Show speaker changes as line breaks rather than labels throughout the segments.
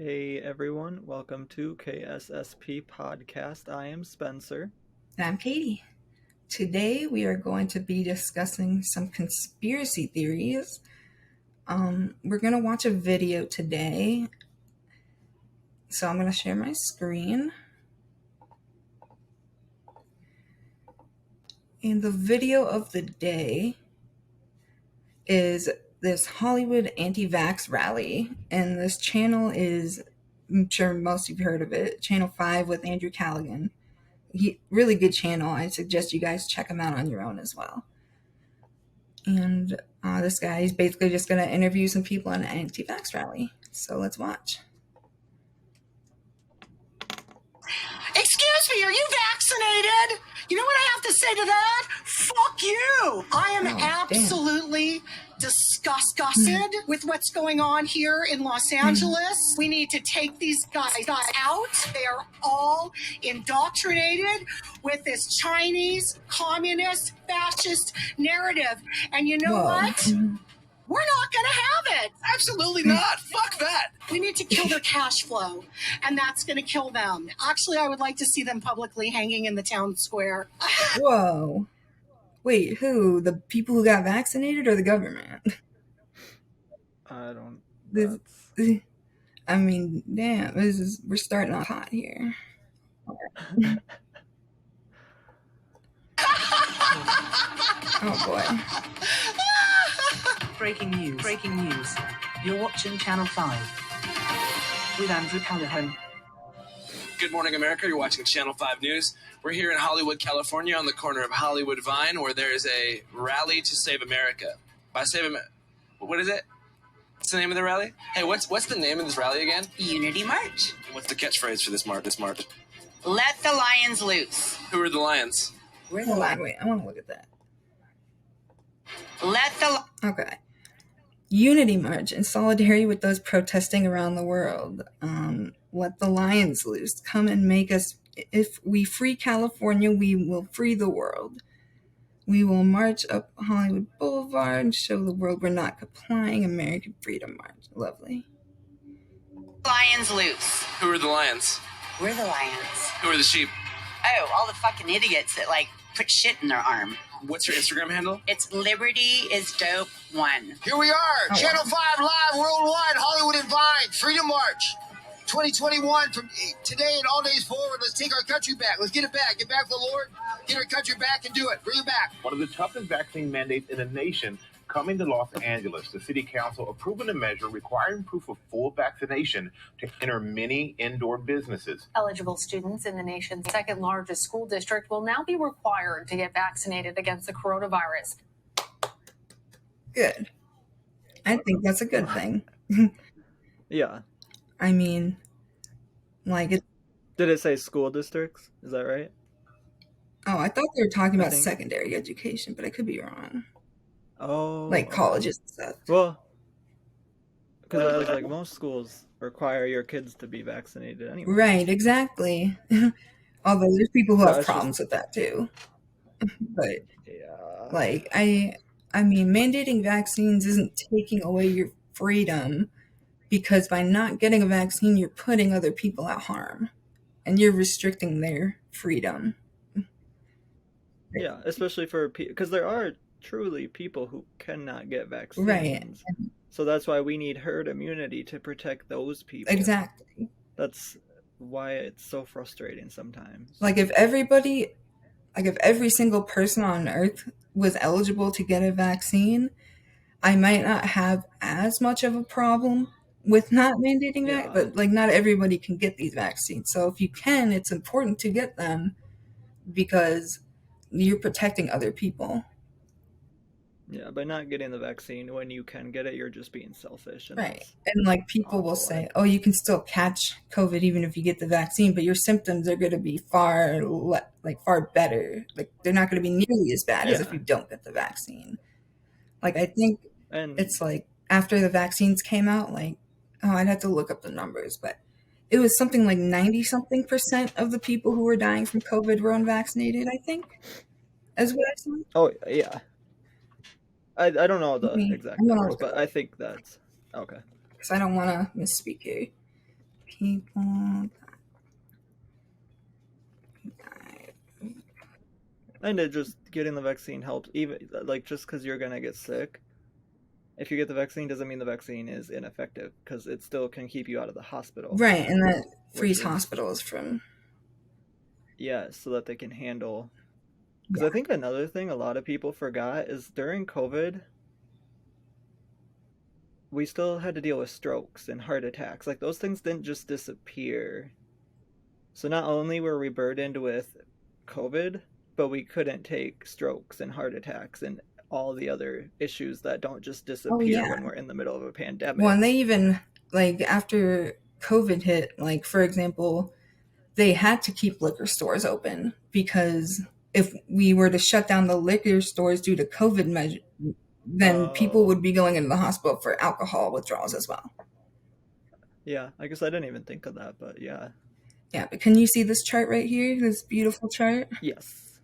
Hey everyone, welcome to KSSP Podcast. I am Spencer.
And I'm Katie. Today we are going to be discussing some conspiracy theories. We're going to watch a video today. So I'm going to share my screen. And the video of the day is this Hollywood anti-vax rally. And this channel is, I'm sure most of you heard of it, Channel 5 with Andrew Callaghan. Really good channel. I suggest you guys check him out on your own as well. And this guy is basically just going to interview some people on an anti-vax rally. So let's watch.
Excuse me, are you vaccinated? You know what I have to say to that? Fuck you! I am absolutely disgusted with what's going on here in Los Angeles. We need to take these guys out. They are all indoctrinated with this Chinese, communist, fascist narrative. And you know what? We're not going to have it.
Absolutely not. Fuck that.
We need to kill their cash flow, and that's going to kill them. Actually, I would like to see them publicly hanging in the town square.
Whoa. Wait, who? The people who got vaccinated or the government?
I don't...
I mean, damn, we're starting off hot here. Oh, boy.
Breaking news. You're watching Channel 5 with Andrew Callaghan.
Good morning, America. You're watching Channel 5 News. We're here in Hollywood, California, on the corner of Hollywood Vine, where there is a rally to save America. By save America, what is it? What's the name of the rally? Hey, what's the name of this rally again?
Unity March.
What's the catchphrase for this march?
Let the lions loose.
Who are the lions?
We're the
Hold on,
lions.
wait, I want to look at that.
Let the
Okay. Unity March in solidarity with those protesting around the world. Let the lions loose. Come and make us. If we free California, we will free the world. We will march up Hollywood Boulevard and show the world we're not complying. American Freedom March. Lovely.
lions loose.
Who are the lions?
We're the lions.
Who are the sheep?
Oh, all the fucking idiots that put shit in their arm.
What's your Instagram handle?
It's Liberty is Dope 1.
Here we are, Channel 5 live worldwide, Hollywood and Vine, Freedom March 2021 from today and all days forward. Let's take our country back. Let's get it back. Get back to the Lord. Get our country back and do it. Bring it back.
One of the toughest vaccine mandates in the nation coming to Los Angeles. The city council approving a measure requiring proof of full vaccination to enter many indoor businesses.
Eligible students in the nation's second largest school district will now be required to get vaccinated against the coronavirus.
Good. I think that's a good thing.
Yeah.
I mean, it.
Did it say school districts? Is that right?
Oh, I thought they were talking about
think-
secondary education, but I could be wrong.
Oh.
Colleges and stuff.
Well, because most schools require your kids to be vaccinated anyway.
Right, exactly. Although there's people who
So
have
it's
problems with that too. But
Yeah.
I mean, mandating vaccines isn't taking away your freedom, because by not getting a vaccine, you're putting other people at harm and you're restricting their freedom.
Yeah, especially for because there are truly people who cannot get vaccines.
Right.
So that's why we need herd immunity to protect those people.
Exactly.
That's why it's so frustrating sometimes.
If every single person on earth was eligible to get a vaccine, I might not have as much of a problem with not mandating that, but not everybody can get these vaccines. So if you can, it's important to get them because you're protecting other people.
Yeah, by not getting the vaccine when you can get it, you're just being selfish. And
Right. And people will say, oh, you can still catch COVID even if you get the vaccine, but your symptoms are going to be far better. They're not going to be nearly as bad as if you don't get the vaccine. I think it's after the vaccines came out, I'd have to look up the numbers, but it was something 90-something% of the people who were dying from COVID were unvaccinated, I think, is what I saw.
Oh, yeah. I don't know the exact numbers, but I think that's okay.
Because I don't want to misspeak here. people.
And it just getting the vaccine helps, even like just because you're gonna get sick. If you get the vaccine, doesn't mean the vaccine is ineffective, because it still can keep you out of the hospital.
Right, and that frees hospitals from.
Yeah, so that they can handle. Because I think another thing a lot of people forgot is during COVID, we still had to deal with strokes and heart attacks. Like, those things didn't just disappear. So not only were we burdened with COVID, but we couldn't take strokes and heart attacks and all the other issues that don't just disappear when we're in the middle of a pandemic.
Well, and they even, like, after COVID hit, like, for example, they had to keep liquor stores open, because if we were to shut down the liquor stores due to COVID measure, then people would be going into the hospital for alcohol withdrawals as well.
Yeah, I guess I didn't even think of that, but yeah.
Yeah, but can you see this chart right here? This beautiful chart?
Yes.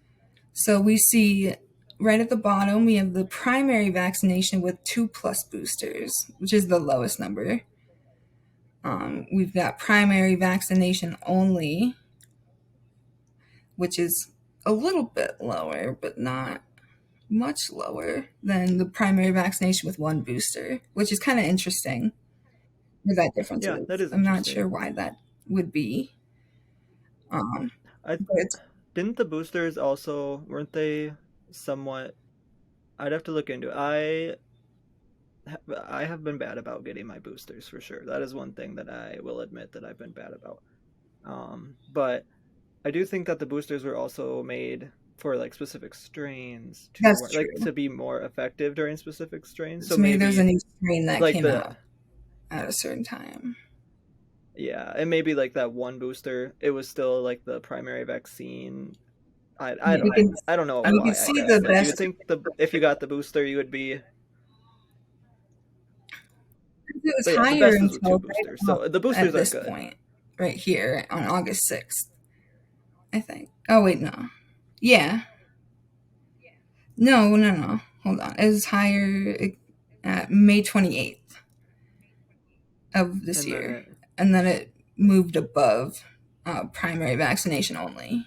So we see right at the bottom, we have the primary vaccination with 2+ boosters, which is the lowest number. We've got primary vaccination only, which is a little bit lower, but not much lower than the primary vaccination with 1 booster, which is kind of interesting where that difference is.
That is
I'm not sure why that would be.
Didn't the boosters also, weren't they somewhat, I'd have to look into it. I have been bad about getting my boosters, for sure. That is one thing that I will admit that I've been bad about. But I do think that the boosters were also made for like specific strains to be more effective during specific strains.
So maybe there's a new strain that came out at a certain time.
Yeah, and maybe like that 1 booster, it was still like the primary vaccine. I don't know.
You can see the best.
Do you think if you got the booster, you would be?
It was higher until
boosters. So the boosters
at this
are good.
point, right here on August 6th, I think. Oh wait, no. Yeah. No. Hold on. It was higher at May 28th of this year. And then it moved above primary vaccination only.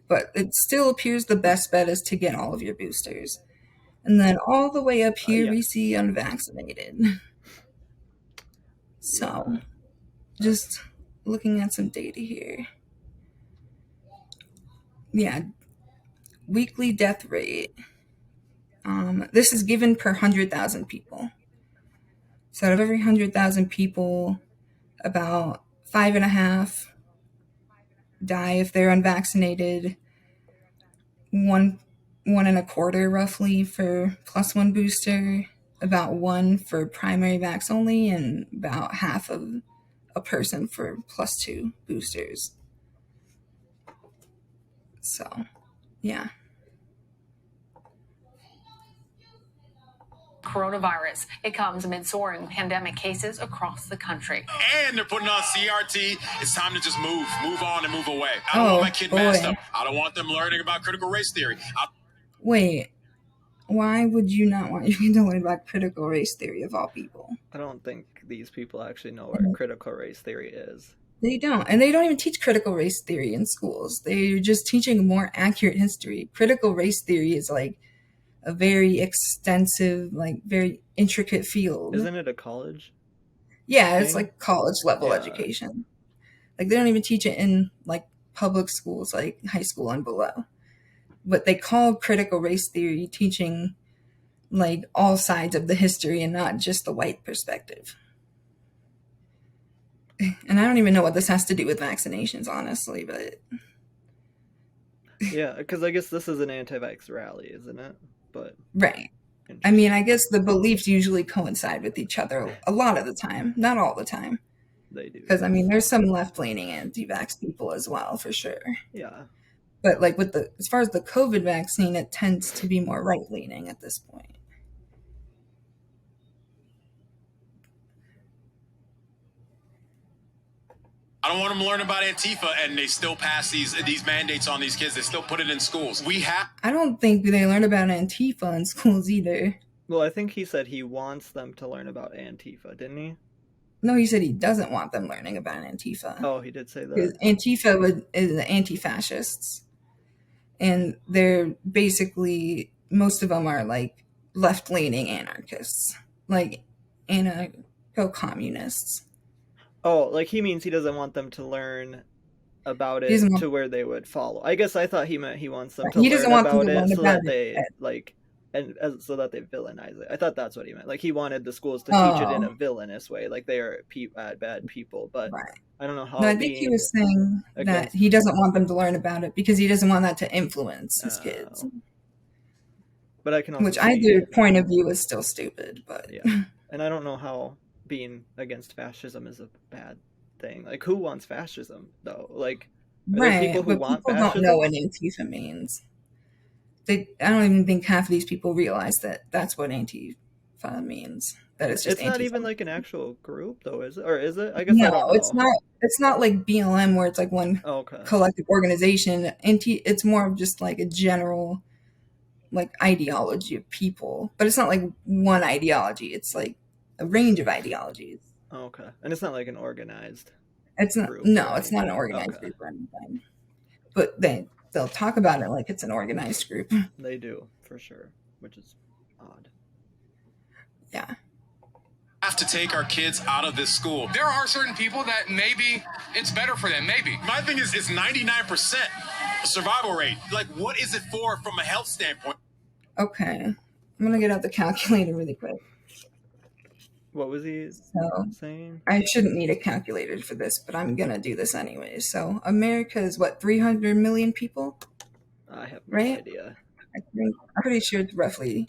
But it still appears the best bet is to get all of your boosters. And then all the way up here, we see unvaccinated. So, just looking at some data here. Yeah, weekly death rate. This is given per 100,000 people. So out of every 100,000 people, about 5.5 die if they're unvaccinated. 1.25 roughly for +1 booster. About 1 for primary vax only, and about half of a person for +2 boosters. So, yeah.
Coronavirus. It comes amid soaring pandemic cases across the country.
And they're putting on CRT. It's time to just move on and move away. I don't want my kid messed up. I don't want them learning about critical race theory.
Wait, why would you not want your kid to learn about critical race theory of all people?
I don't think these people actually know what critical race theory is.
They don't. And they don't even teach critical race theory in schools. They're just teaching more accurate history. Critical race theory is like a very extensive, like very intricate field.
Isn't it a college?
Yeah, it's like college level education. Like they don't even teach it in like public schools, like high school and below. But they call critical race theory teaching like all sides of the history and not just the white perspective. And I don't even know what this has to do with vaccinations, honestly, but
yeah, because I guess this is an anti-vax rally, isn't it? But
right. I mean, I guess the beliefs usually coincide with each other a lot of the time, not all the time.
They do.
Because I mean, there's some left-leaning anti-vax people as well, for sure.
Yeah.
But like as far as the COVID vaccine, it tends to be more right-leaning at this point.
I don't want them to learn about Antifa, and they still pass these mandates on these kids. They still put it in schools.
I don't think they learn about Antifa in schools either.
Well, I think he said he wants them to learn about Antifa, didn't he?
No, he said he doesn't want them learning about Antifa.
Oh, he did say
Because
that.
Antifa is the anti-fascists. And they're basically, most of them are like left-leaning anarchists. Like anarcho-communists.
Oh, like he means he doesn't want them to learn about
He
it
doesn't want,
to where they would follow. I guess I thought he meant he wants them to
he doesn't
learn
want them
about
to
it
learn
so
about
that they
it.
like so that they villainize it. I thought that's what he meant. Like he wanted the schools to teach it in a villainous way, like they are bad people. But
Right.
I don't know how.
No, I think he was saying that he doesn't want them to learn about it because he doesn't want that to influence his kids.
But I can also
which either point of view is still stupid. But
yeah, and I don't know how being against fascism is a bad thing. Like who wants fascism though? Like are there people who want
people
fascism?
don't know what Antifa means. I don't even think half of these people realize that that's what Antifa means. That it's just
not
Antifa.
even like an actual group though, is it? Or is it? I guess
no,
I don't know.
it's not like BLM where it's like one collective organization. It's more of just like a general like ideology of people. But it's not like one ideology. It's like a range of ideologies.
Okay. And it's not like an organized
It's not
group.
No, it's not an organized group or anything. But they'll talk about it like it's an organized group.
They do, for sure, which is odd.
Yeah.
Have to take our kids out of this school.
There are certain people that maybe it's better for them, maybe.
My thing is 99% survival rate. Like, what is it for from a health standpoint?
Okay. I'm going to get out the calculator really quick.
What was he saying?
I shouldn't need a calculator for this, but I'm going to do this anyway. So America is what, 300 million people?
I have no idea.
I'm pretty sure it's roughly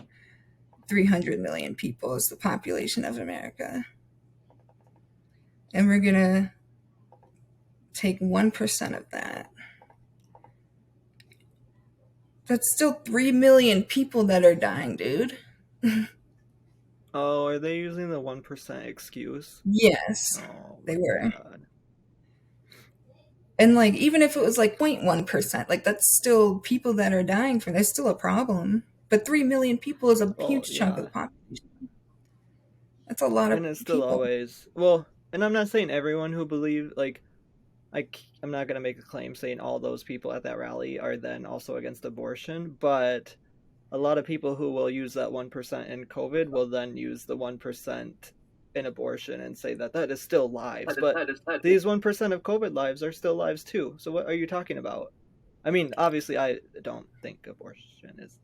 300 million people is the population of America. And we're going to take 1% of that. That's still 3 million people that are dying, dude.
Oh, are they using the 1% excuse?
Yes, they were.
God.
And like, even if it was like 0.1%, like that's still people that are dying from. That's still a problem. But 3 million people is a huge chunk of the population. That's a lot of
And it's still
people.
always well. And I'm not saying everyone who believes like. I'm not going to make a claim saying all those people at that rally are then also against abortion, but a lot of people who will use that 1% in COVID will then use the 1% in abortion and say that is still lives. But these 1% of COVID lives are still lives too. So what are you talking about? I mean, obviously, I don't think abortion is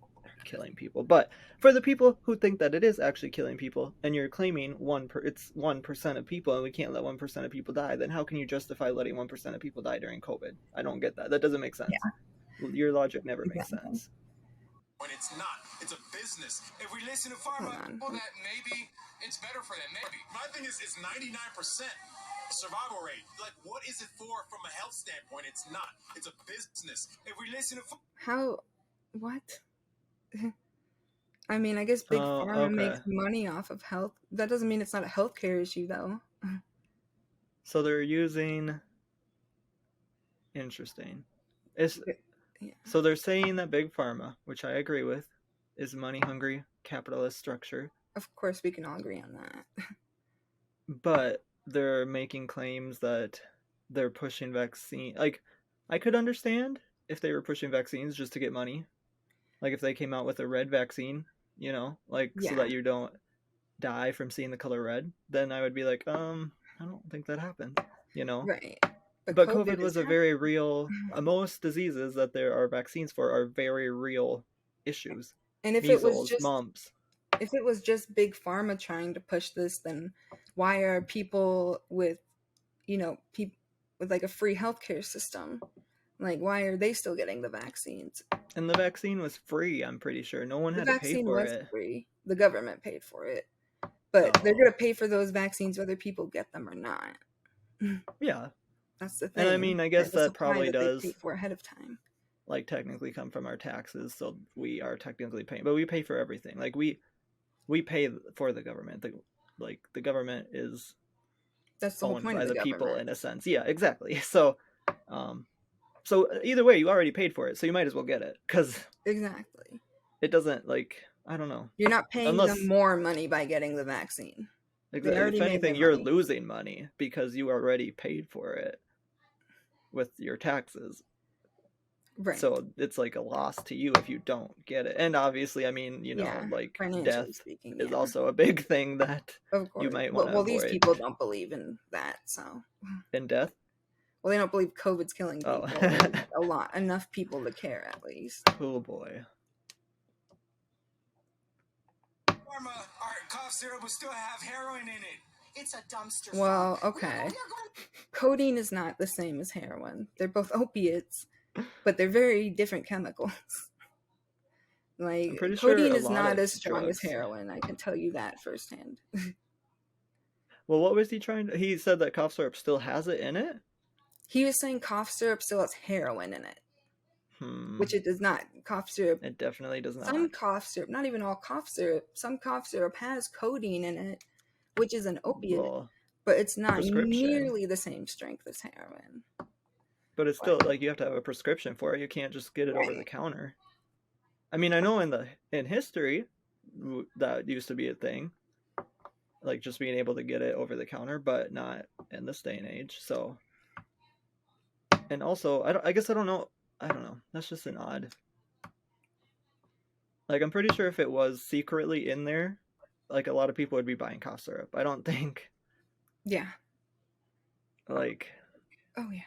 killing people, but for the people who think that it is actually killing people, and you're claiming it's 1% of people, and we can't let 1% of people die, then how can you justify letting 1% of people die during COVID? I don't get that. That doesn't make sense. Yeah. Your logic never makes sense.
When it's not, it's a business. If we listen to Pharma,
people that maybe it's better for them, maybe.
My thing is 99% survival rate. Like, what is it for from a health standpoint? It's not. It's a business. If we listen to
What? I mean, I guess Big Pharma makes money off of health. That doesn't mean it's not a healthcare issue, though.
So they're using. Interesting. So they're saying that Big Pharma, which I agree with, is money-hungry capitalist structure.
Of course, we can all agree on that.
But they're making claims that they're pushing vaccine. Like, I could understand if they were pushing vaccines just to get money. Like if they came out with a red vaccine, so that you don't die from seeing the color red, then I would be like, I don't think that happened,
Right.
But COVID was a very real, most diseases that there are vaccines for are very real issues.
And if
Measles,
it was just
mumps.
If it was just Big Pharma trying to push this, then why are people with, people with like a free healthcare system? Like, why are they still getting the vaccines?
And the vaccine was free, I'm pretty sure. No one had to pay for it. The vaccine was
free. The government paid for it. But they're going to pay for those vaccines whether people get them or not.
Yeah.
That's the thing.
And I mean, I guess that probably does.
They pay for ahead of time.
Like, technically come from our taxes, so we are technically paying. But we pay for everything. Like, we pay for the government. The government is
that's the whole point
by
of the
people in a sense. Yeah, exactly. So, so either way, you already paid for it, so you might as well get it because
exactly.
It doesn't I don't know.
You're not paying them more money by getting the vaccine. They already
If
made their
anything, you're
money.
losing money because you already paid for it with your taxes.
Right.
So it's like a loss to you if you don't get it. And obviously, I mean, you know,
Yeah,
like
financially
death
speaking,
is
yeah.
also a big thing that
Of course.
you might want to
Well, these
avoid.
people don't believe in that, so.
In death?
Well, they don't believe COVID's killing people.
Oh.
Enough people to care, at least.
Oh boy.
Pharma, our cough syrup will still have heroin in it.
It's a dumpster.
Well, okay. Codeine is not the same as heroin. They're both opiates, but they're very different chemicals. Like,
pretty sure
codeine
a
is
lot
not
of
as strong as
drugs-
heroin. I can tell you that firsthand.
Well, what was he trying to... He said that cough syrup still has it in it?
He was saying cough syrup still has heroin in it.
Hmm.
Which it does not. Cough syrup.
It definitely does not.
Some cough syrup, not even all cough syrup, some cough syrup has codeine in it, which is an opiate,
Well,
but it's not
prescription.
nearly the same strength as heroin.
But it's still, like, you have to have a prescription for it. You can't just get it over the counter. I mean, I know in history, that used to be a thing. Like, just being able to get it over the counter, but not in this day and age, so... And also, I guess I don't know. That's just an odd... Like, I'm pretty sure if it was secretly in there, like, a lot of people would be buying cough syrup. I don't think...
Yeah.
Like...
Oh, yeah.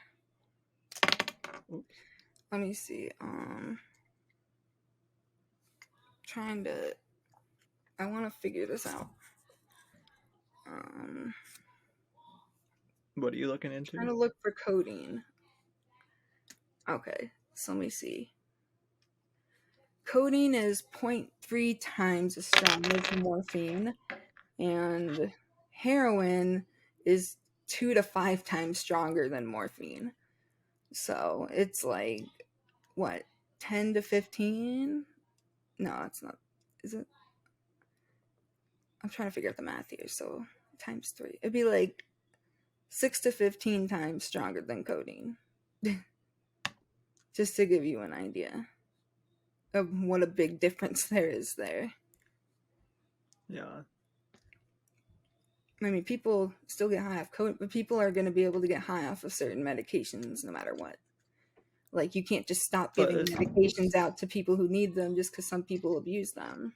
Oops. Let me see. I want to figure this out.
What are you looking into?
Trying to look for codeine. Okay, so let me see. Codeine is 0.3 times as strong as morphine, and heroin is 2 to 5 times stronger than morphine. So it's like, what, 10 to 15? No, it's not. Is it? I'm trying to figure out the math here. So times 3. It'd be like 6 to 15 times stronger than codeine. Just to give you an idea of what a big difference there is there.
Yeah.
I mean, people still get high off codeine, but people are going to be able to get high off of certain medications no matter what. Like, you can't just stop giving medications out to people who need them just because some people abuse them.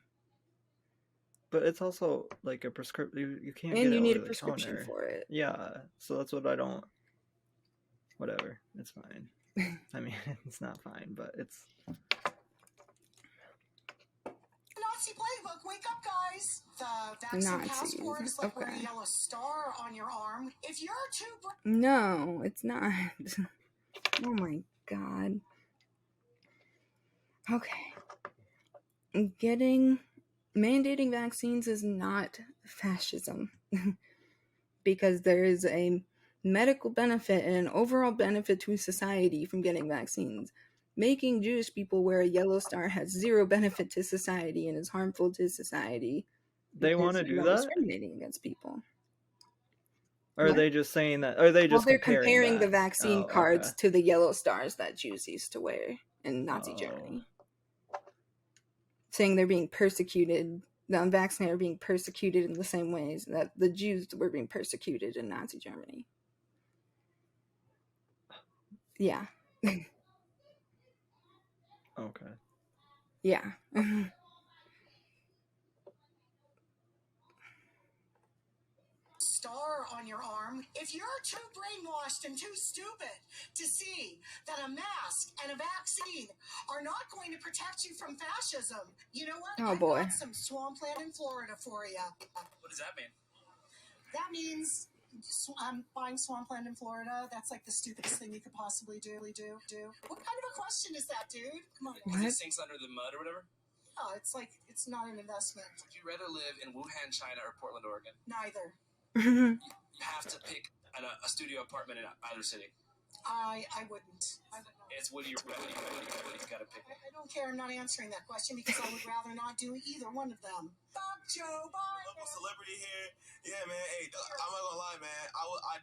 But it's also like a prescription. You can't.
And
get
you
it
need
over
a prescription
the counter.
for it.
Yeah, so that's what I don't. Whatever, it's fine. I mean, it's not fine, but it's.
Nazi playbook, wake up, guys! The vaccine passport is like wearing a yellow star on your arm. If you're too
No, it's not. Oh my god. Okay. Mandating vaccines is not fascism. Because there is a medical benefit and an overall benefit to society from getting vaccines. Making Jewish people wear a yellow star has zero benefit to society and is harmful to society.
They want to do that?
Discriminating against people.
Or are they just saying that? Or are they just
they're comparing
that?
the vaccine cards to the yellow stars that Jews used to wear in Nazi Germany. Saying they're being persecuted, the unvaccinated are being persecuted in the same ways that the Jews were being persecuted in Nazi Germany. Yeah.
Okay.
Yeah.
star on your arm. If you're too brainwashed and too stupid to see that a mask and a vaccine are not going to protect you from fascism, you know what?
Oh, boy.
I've got some swampland in Florida for you.
What does that mean?
That means I'm buying swampland in Florida. That's like the stupidest thing you could possibly do. What kind of a question is that, dude? Come on.
Because it sinks under the mud or whatever?
Oh, it's like, it's not an investment.
Would you rather live in Wuhan, China, or Portland, Oregon?
Neither.
You have to pick a studio apartment in either city.
I wouldn't.
It's what do you gotta pick?
I don't care. I'm not answering that question because I would rather not do either one of them. Fuck Joe Biden.
Local celebrity here. Yeah, man. Hey, I'm not gonna lie, man. I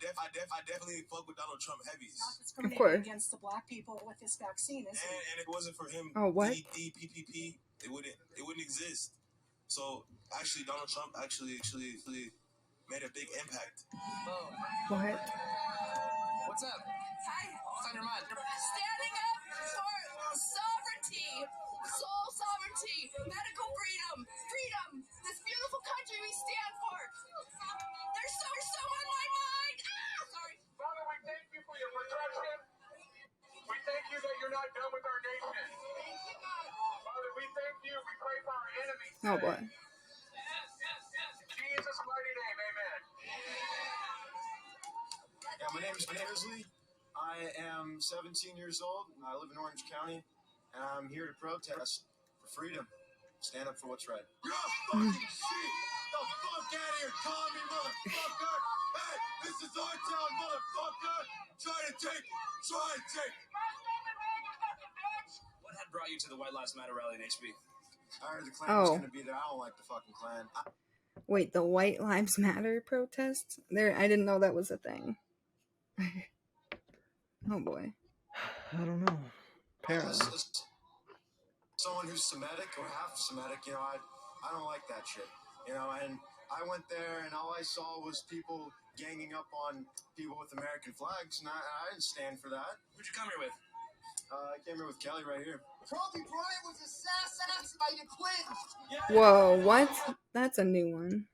definitely fuck with Donald Trump heavies.
Not discriminating against the black people with this vaccine, is it?
And if it wasn't for him, PPP, it wouldn't exist. So actually, Donald Trump actually made a big impact.
What?
What's up?
Hi.
What's on your mind?
Standing up for sovereignty, soul sovereignty, medical freedom, freedom, this beautiful country we stand for. There's so on my mind. Sorry.
Father, we thank you for your protection. We thank you that you're not done with our nation.
Thank you, God.
Father, we thank you. We pray for our enemies.
Oh boy.
In Jesus' mighty name, amen.
Yeah, my name is Lee. I am 17 years old. I live in Orange County, and I'm here to protest for freedom. Stand up for what's right. You're a fucking shit! The fuck out of here, commie motherfucker! Hey, this is our town, motherfucker! Try to take it! Try to take it!
What had brought you to the White Lives Matter rally in HB?
I heard the Klan was gonna be there. I don't like the fucking Klan.
Wait, the White Lives Matter protests? There, I didn't know that was a thing. Oh boy.
I don't know. Apparently.
Someone who's Semitic or half Semitic, you know, I don't like that shit. You know, and I went there and all I saw was people ganging up on people with American flags, and I didn't stand for that.
Who'd you come here with?
I came here with Kelly right here. Kobe Bryant was assassinated by the Clintons.
Whoa, what? That's a new one.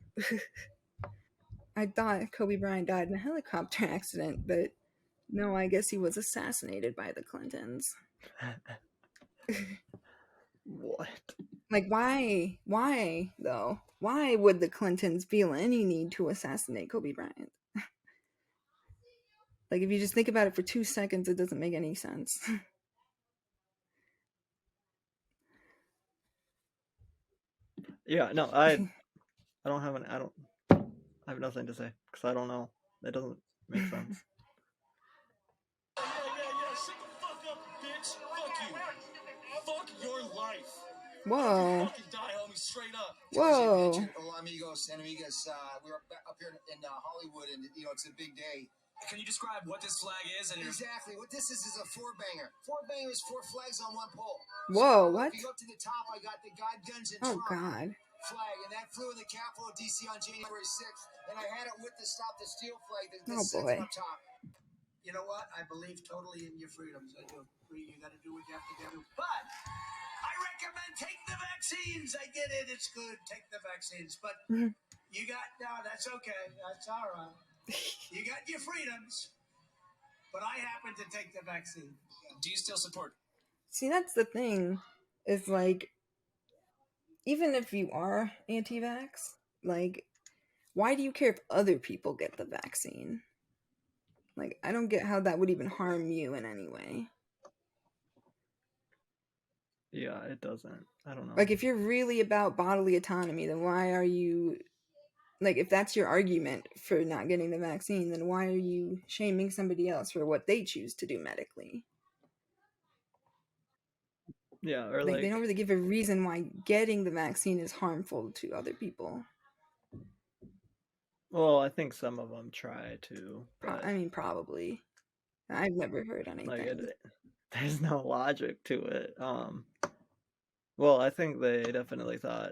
I thought Kobe Bryant died in a helicopter accident, but no, I guess he was assassinated by the Clintons.
What?
Like, why? Why, though? Why would the Clintons feel any need to assassinate Kobe Bryant? Like, if you just think about it for 2 seconds, it doesn't make any sense.
Yeah, no, I have nothing to say because I don't know. It doesn't make sense.
Yeah, shut the fuck up, bitch. Fuck you. Fuck your life.
Whoa.
Fucking die, homie, straight up.
Whoa.
Hola, amigos and amigas. We're up here in Hollywood, and you know it's a big day.
Can you describe what this flag is? And
Exactly. What this is a four-banger. Four-banger is 4 flags on 1 pole.
Whoa,
So,
what?
If you go up to the top, I got the God, Guns, and
Oh,
Trump
God.
flag, and that flew in the Capitol of D.C. on January 6th. And I had it with the Stop the Steal flag that
Oh,
sits
boy.
up top. You know what? I believe totally in your freedoms. I do. You got to do what you have to do. But I recommend take the vaccines. I get it. It's good. Take the vaccines. But you got, no, that's okay. That's all right. You got your freedoms. But I happen to take the vaccine.
do you still support?
See, that's the thing. Is like, even if you are anti-vax, like, why do you care if other people get the vaccine? Like, I don't get how that would even harm you in any way.
Yeah, it doesn't. I don't know.
Like, if you're really about bodily autonomy, then why are you... Like, if that's your argument for not getting the vaccine, then why are you shaming somebody else for what they choose to do medically?
Yeah, or
Like, they don't really give a reason why getting the vaccine is harmful to other people.
Well, I think some of them try to.
I mean, probably. I've never heard anything.
Like, there's no logic to it. Well, I think they definitely thought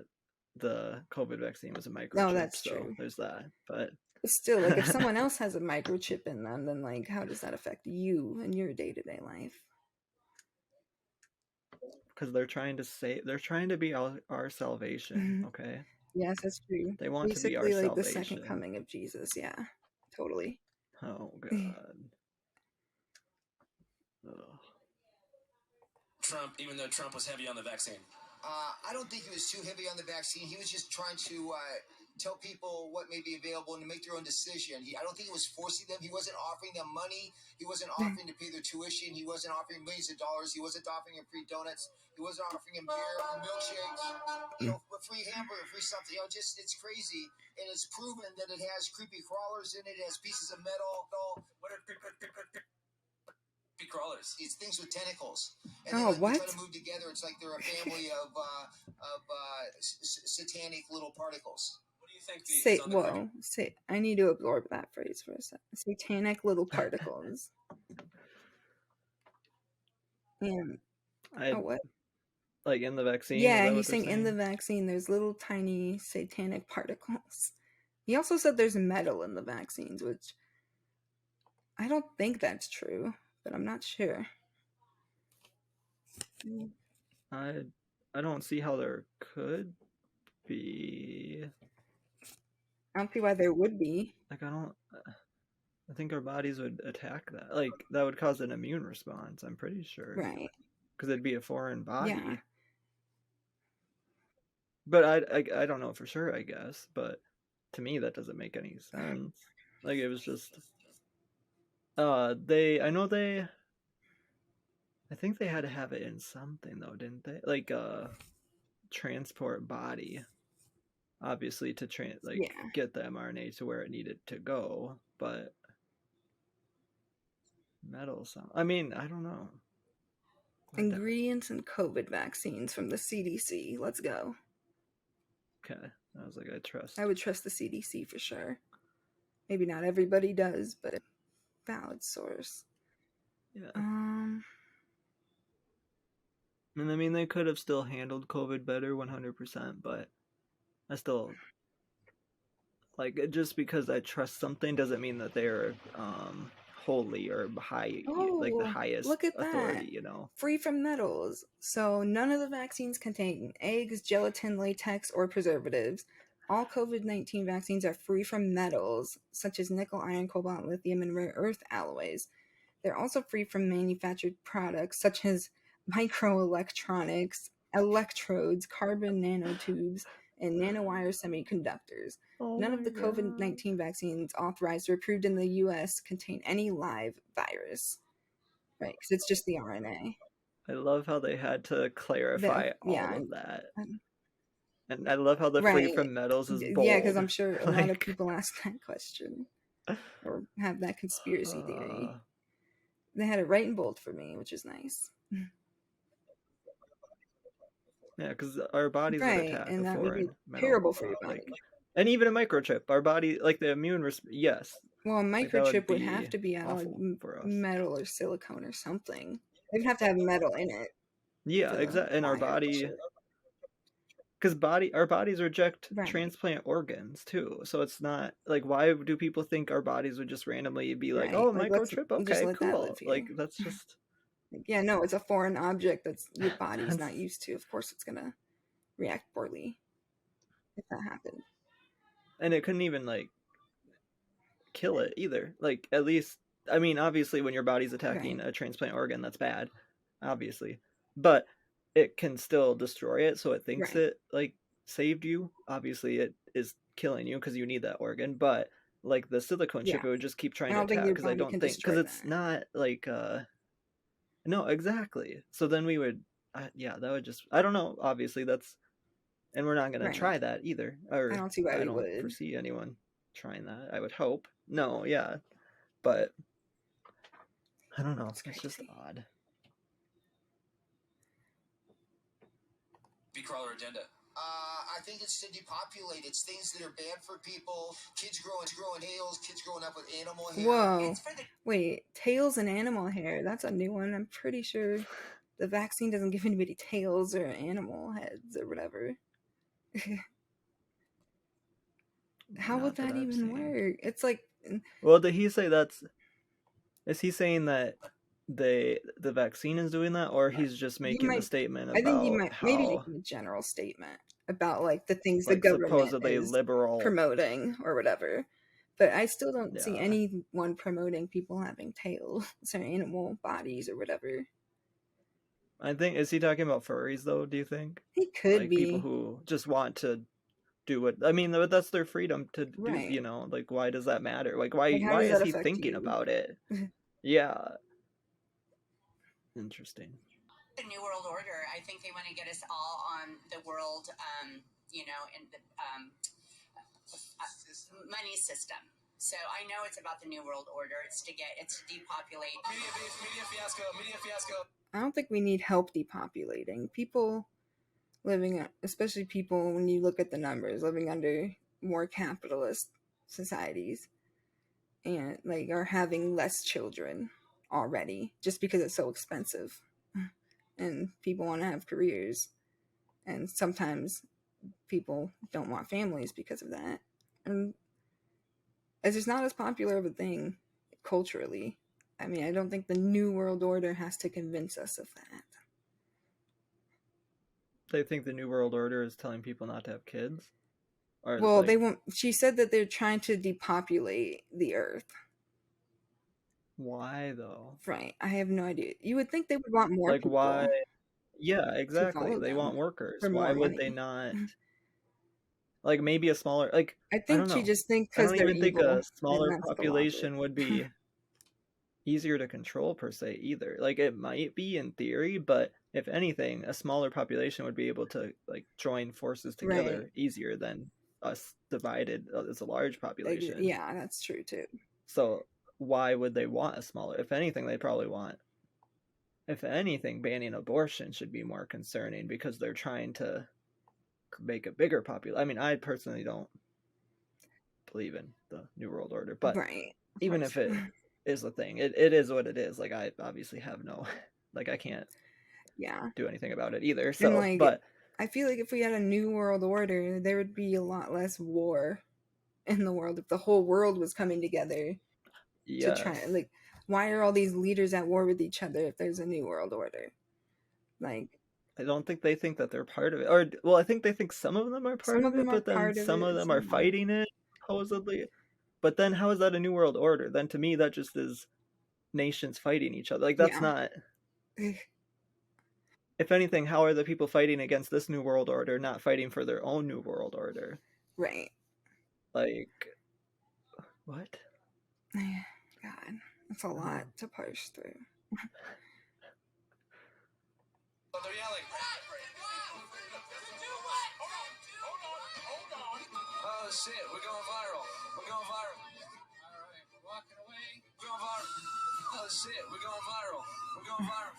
the COVID vaccine was a microchip.
No, that's
so
true.
There's that, but
still, like, if someone else has a microchip in them, then, like, how does that affect you in your day-to-day life?
Because they're trying to be our salvation. Okay.
Yes, that's true.
They want
basically
to be our
like
salvation.
The second coming of Jesus. Yeah, totally.
Oh God.
Trump, even though Trump was heavy on the vaccine.
I don't think he was too heavy on the vaccine. He was just trying to tell people what may be available and to make their own decision. I don't think he was forcing them. He wasn't offering them money. He wasn't offering to pay their tuition. He wasn't offering millions of dollars. He wasn't offering them free donuts. He wasn't offering them beer or milkshakes. You know, a free hamburger, free something. You know, just it's crazy. And it's proven that it has creepy crawlers in it. It has pieces of metal.
What are creepy crawlers?
It's things with tentacles. And
oh,
they
what?
try to move together. It's like they're a family of satanic little particles.
What do you think?
I need to absorb that phrase for a second. Satanic little particles. And what?
Like in the vaccine?
Yeah, he's saying in the vaccine there's little tiny satanic particles. He also said there's metal in the vaccines, which I don't think that's true, but I'm not sure.
I don't see how there could be.
I don't see why there would be.
Like, I think our bodies would attack that. Like, that would cause an immune response, I'm pretty sure.
Right.
Because it'd be a foreign body.
Yeah.
But I don't know for sure, I guess. But to me, that doesn't make any sense. Like, it was just... I think they had to have it in something, though, didn't they? Like, transport body. Obviously, to get the mRNA to where it needed to go. But... metal sound. I mean, I don't know.
Ingredients in COVID vaccines from the CDC. Let's go.
Okay. I was like,
I would trust the CDC for sure. Maybe not everybody does, but valid source.
Yeah. And I mean, they could have still handled COVID better, 100%, but I still... like, just because I trust something doesn't mean that they're holy or high, like the highest
look at
authority,
that.
you know?
Free from metals. So none of the vaccines contain eggs, gelatin, latex, or preservatives. All COVID-19 vaccines are free from metals, such as nickel, iron, cobalt, lithium, and rare earth alloys. They're also free from manufactured products, such as microelectronics, electrodes, carbon nanotubes, and nanowire semiconductors. None of the COVID-19 vaccines authorized or approved in the U.S. contain any live virus. Right, because it's just the RNA.
I love how they had to clarify all of that. And I love how the free from metals is bold.
Yeah, because I'm sure a lot of people ask that question. Or have that conspiracy theory. They had it right in bold for me, which is nice.
Yeah, because our bodies would attack
and
a
that would be
foreign metal.
terrible for your body.
And even a microchip, our body, like the immune yes.
Well, a microchip would have to be out of metal or silicone or something. They'd have to have metal in it.
Yeah, exactly. And our body, because our bodies reject transplant organs too. So it's not like, why do people think our bodies would just randomly be like, oh, microchip, okay, cool. Like, that's just...
yeah, no, it's a foreign object that's your body's not used to. Of course, it's gonna react poorly if that happened.
And it couldn't even like kill it either. Like, at least, I mean, obviously, when your body's attacking a transplant organ, that's bad, obviously. But it can still destroy it, so it thinks it like saved you. Obviously, it is killing you because you need that organ. But like the silicone chip, it would just keep trying to attack because I don't think, because it's not like no, exactly. So then we would, that would just, I don't know. Obviously, that's, and we're not going to try that either. Or
I don't see why we would.
I don't foresee anyone trying that. I would hope. No, yeah, but I don't know. It's just odd.
B-crawler agenda.
I think it's to depopulate. It's things that are bad for people. Kids growing nails. Kids growing up with animal hair.
Whoa. Wait, tails and animal hair. That's a new one. I'm pretty sure the vaccine doesn't give anybody tails or animal heads or whatever. How would that even work? It's like...
Well, did he say that's... Is he saying that the vaccine is doing that, or he's just making the statement about
I think he might
how...
maybe making a general statement about like the things
like,
the government
supposedly
is
liberal
promoting or whatever. But I still don't see anyone promoting people having tails or animal bodies or whatever.
I think, is he talking about furries though, do you think?
He could
like,
be.
People who just want to do what, I mean, that's their freedom to do, you know, like, why does that matter? Like, why is he thinking about it? Yeah. Interesting.
The New World Order, I think they want to get us all on the world, you know, in the money system. So I know it's about the New World Order. It's to depopulate.
Media fiasco.
I don't think we need help depopulating. People living, especially people, when you look at the numbers, living under more capitalist societies and like are having less children already just because it's so expensive and people want to have careers, and sometimes people don't want families because of that. And It's just not as popular of a thing culturally. I mean, I don't think the New World Order has to convince us of that.
They think the New World Order is telling people not to have kids? Or
Well,
like,
they won't. She said that they're trying to depopulate the Earth.
why though?
Right. I have no idea. You would think they would want more
Like,
people.
why? Yeah,
To
exactly.
follow
They
them
want workers.
for
Why
more
would they
money.
not? Like, maybe a smaller, like,
I
I
think
don't
she
know.
just thinks
I
because
don't
they're
even think
evil,
a
and
smaller
that's the logic.
population would be easier to control per se either. Like, it might be in theory, but if anything, a smaller population would be able to like join forces together
Right.
easier than us divided as a large population.
Yeah, that's true too.
So why would they want a smaller? If anything, they probably want. If anything, banning abortion should be more concerning because they're trying to make a bigger population. I mean, I personally don't believe in the New World Order, but
right.
Even if it is a thing, it is what it is. Like, I obviously have no, like, I can't do anything about it either. So,
and like,
but
I feel like if we had a New World Order, there would be a lot less war in the world if the whole world was coming together to try. Like, why are all these leaders at war with each other if there's a New World Order? Like,
I don't think they think that they're part of it. Or, well, I think they think some of them are part of it, but then some of them are fighting it, supposedly. But then how is that a New World Order? Then to me, that just is nations fighting each other. Like, that's not. If anything, how are the people fighting against this New World Order not fighting for their own New World Order?
Right.
Like, what?
God, that's a lot to parse through.
Oh, they're yelling. Oh shit, we're going viral. We're going viral. Alright, we're walking away. We're going viral. Oh shit, we're going viral. We're going viral.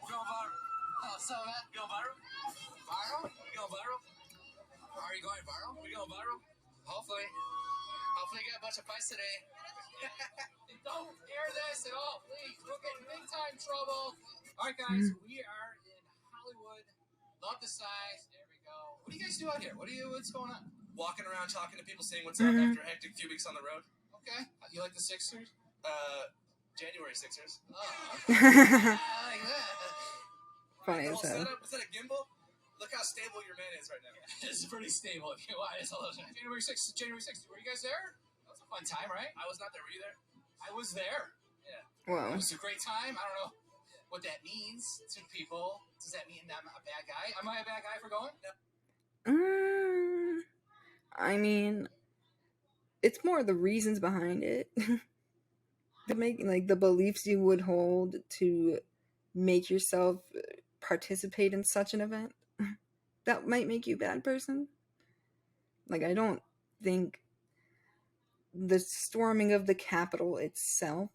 We're going viral. Oh, so that? We're going viral? Viral? We're going viral? Are you going viral? We're going viral? Hopefully. Hopefully get a bunch of fights today. Don't air this at all, please. We'll get in big time trouble. Alright guys, we are in Hollywood. Love the size. There we go. What do you guys do out here? What's going on? Walking around talking to people, saying what's up after a hectic few weeks on the road. Okay. You like the Sixers? January Sixers. Oh. I like that.
Funny as hell.
Was that a gimbal? Look how stable your man is right now. It's pretty stable. Why? It's a little January 6th. January 6th. Were you guys there? That was a fun time, right? I was not there. Were you there? I was there. Yeah.
Wow.
It was a great time. I don't know what that means to people. Does that mean I'm a bad guy? Am I a bad guy for going? No.
I mean, it's more the reasons behind it. The beliefs you would hold to make yourself participate in such an event. That might make you a bad person. Like, I don't think the storming of the Capitol itself,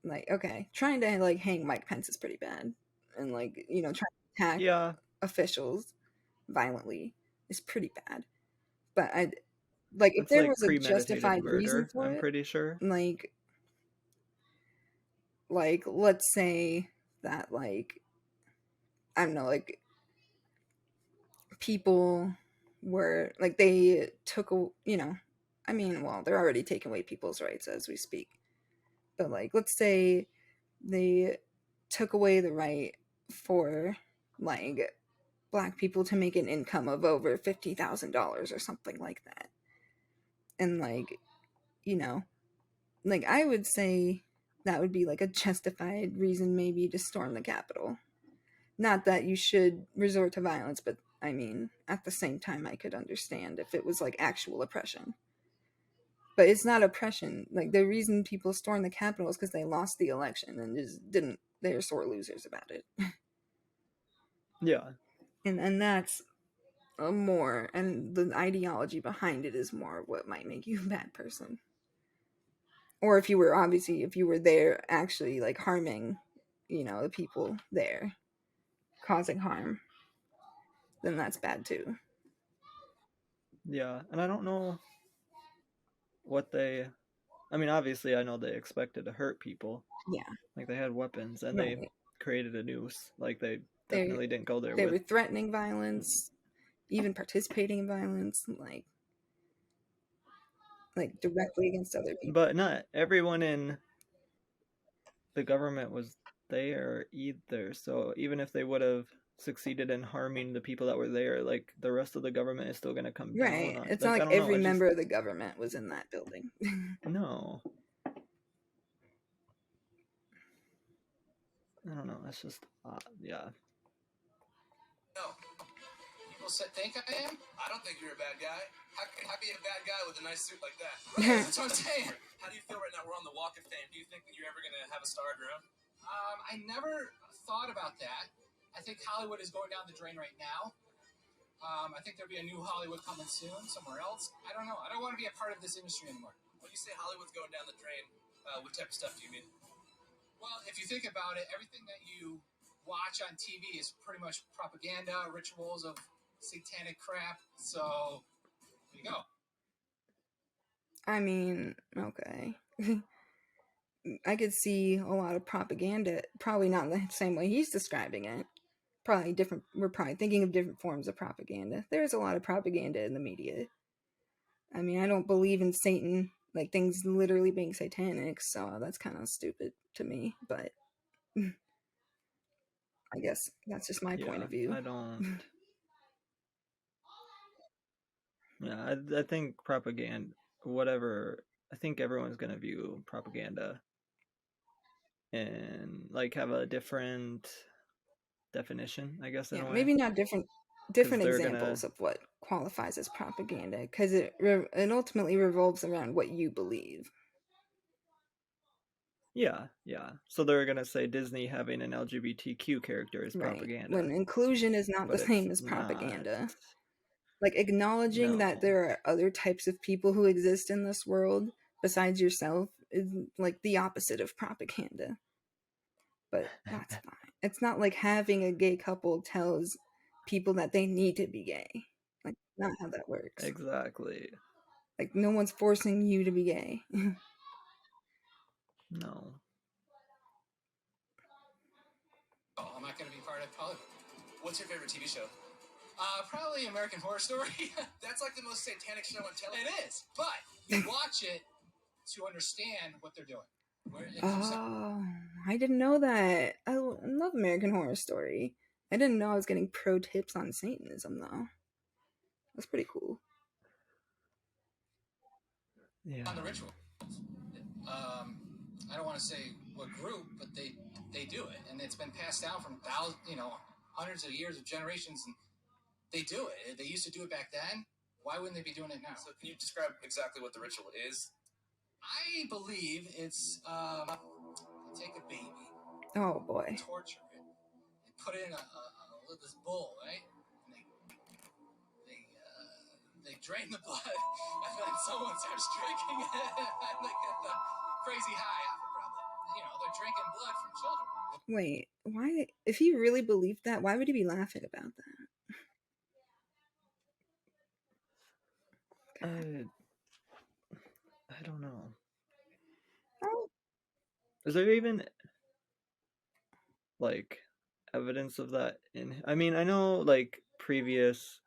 like, okay, trying to like hang Mike Pence is pretty bad, and like, you know, trying to attack officials violently is pretty bad. But I like if
It's
there
like
was a
premeditated
justified reason
murder,
for
I'm
it,
pretty sure.
like let's say that, like, I don't know, like people were like, they took a, you know, I mean, well, they're already taking away people's rights as we speak, but like, let's say they took away the right for like Black people to make an income of over $50,000 or something like that, and like, you know, like, I would say that would be like a justified reason maybe to storm the Capitol. Not that you should resort to violence, but I mean, at the same time, I could understand if it was like actual oppression. But it's not oppression. Like, the reason people storm the Capitol is because they lost the election and just didn't, they're sore losers about it.
Yeah.
And that's more, and the ideology behind it is more what might make you a bad person. Or if you were there actually like harming, you know, the people there, causing harm, then that's bad too.
Yeah, and I don't know what they, I mean, obviously I know they expected to hurt people.
Yeah.
Like, they had weapons and
Right.
they created a noose. Like, they definitely didn't go there
They
with...
were threatening violence, even participating in violence. Like, like directly against other people.
But not everyone in the government was there either. So even if they would have succeeded in harming the people that were there, like the rest of the government is still going to come
Right.
down on.
It's
Like
not
I
like
don't know.
every member of the government was in that building.
No. I don't know. That's just yeah.
No. People think I am? I don't think you're a bad guy. How can I be a bad guy with a nice suit like that? Right, that's what I'm saying. How do you feel right now? We're on the Walk of Fame. Do you think that you're ever going to have a star of your own? I never thought about that. I think Hollywood is going down the drain right now. I think there'll be a new Hollywood coming soon, somewhere else. I don't know. I don't want to be a part of this industry anymore. When you say Hollywood's going down the drain, what type of stuff do you mean? Well, if you think about it, everything that you watch on TV is pretty much propaganda, rituals of satanic crap. So, there you go.
I mean, okay. I could see a lot of propaganda, probably not the same way he's describing it. Probably different. We're probably thinking of different forms of propaganda. There's a lot of propaganda in the media. I mean, I don't believe in Satan, like things literally being satanic, so that's kind of stupid to me, but I guess that's just my point of view.
I don't. Yeah, I think propaganda, whatever. I think everyone's gonna view propaganda and like have a different definition, I guess. In a way.
Maybe not different examples of what qualifies as propaganda, because it ultimately revolves around what you believe.
Yeah. So they're gonna say Disney having an LGBTQ character is propaganda.
When inclusion is not the same as propaganda. Not. Like acknowledging that there are other types of people who exist in this world besides yourself is like the opposite of propaganda. But that's fine. It's not like having a gay couple tells people that they need to be gay. Like, not how that works.
Exactly.
Like, no one's forcing you to be gay.
No.
Oh, I'm not going to be part of Hollywood. What's your favorite TV show? Probably American Horror Story. That's like the most satanic show on television. It is, but you watch it to understand what they're doing.
Oh, I didn't know that. I love American Horror Story. I didn't know I was getting pro tips on Satanism, though. That's pretty cool.
Yeah. On the ritual. I don't want to say what group, but they do it, and it's been passed down from hundreds of years of generations, and they do it. They used to do it back then. Why wouldn't they be doing it now? So can you describe exactly what the ritual is? I believe it's take a baby.
Oh boy.
Torture it. They put it in this bowl, right? And they drain the blood, and then someone starts drinking it, and they get the crazy high off it, probably. They're drinking blood from children.
Wait, why? If he really believed that, why would he be laughing about that?
I don't know.
Oh.
Is there even like evidence of that I mean, I know like previous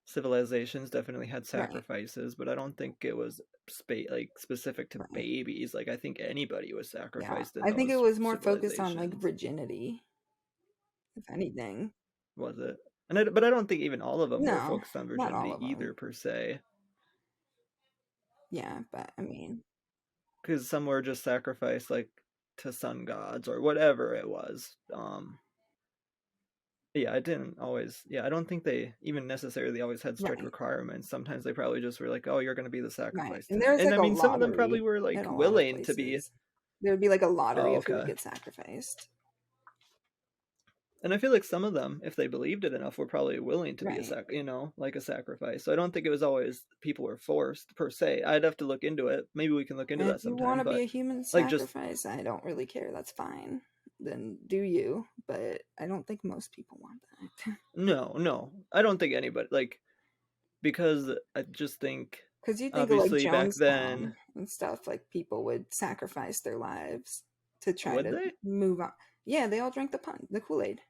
civilizations definitely had sacrifices, but I don't think it was specific to babies. Like I think anybody was sacrificed.
I think it was more focused on like virginity, if anything.
Was it? But I don't think even all of them were focused on virginity either, per se.
Yeah, but I mean,
because some were just sacrificed like to sun gods or whatever it was. Yeah, I didn't always. Yeah, I don't think they even necessarily always had strict requirements. Sometimes they probably just were like, "Oh, you're going to be the sacrifice."
And there's
I mean, some of them probably were like willing to be.
There'd be like a lottery of who would get sacrificed.
And I feel like some of them, if they believed it enough, were probably willing to be like a sacrifice. So I don't think it was always people were forced per se. I'd have to look into it. Maybe we can look into that sometime.
If you want to be a human sacrifice, I don't really care. That's fine. Then do you? But I don't think most people want that.
No, I don't think anybody because I just think
because you think obviously like back then and stuff like people would sacrifice their lives to try to move on. Yeah, they all drank the Kool-Aid.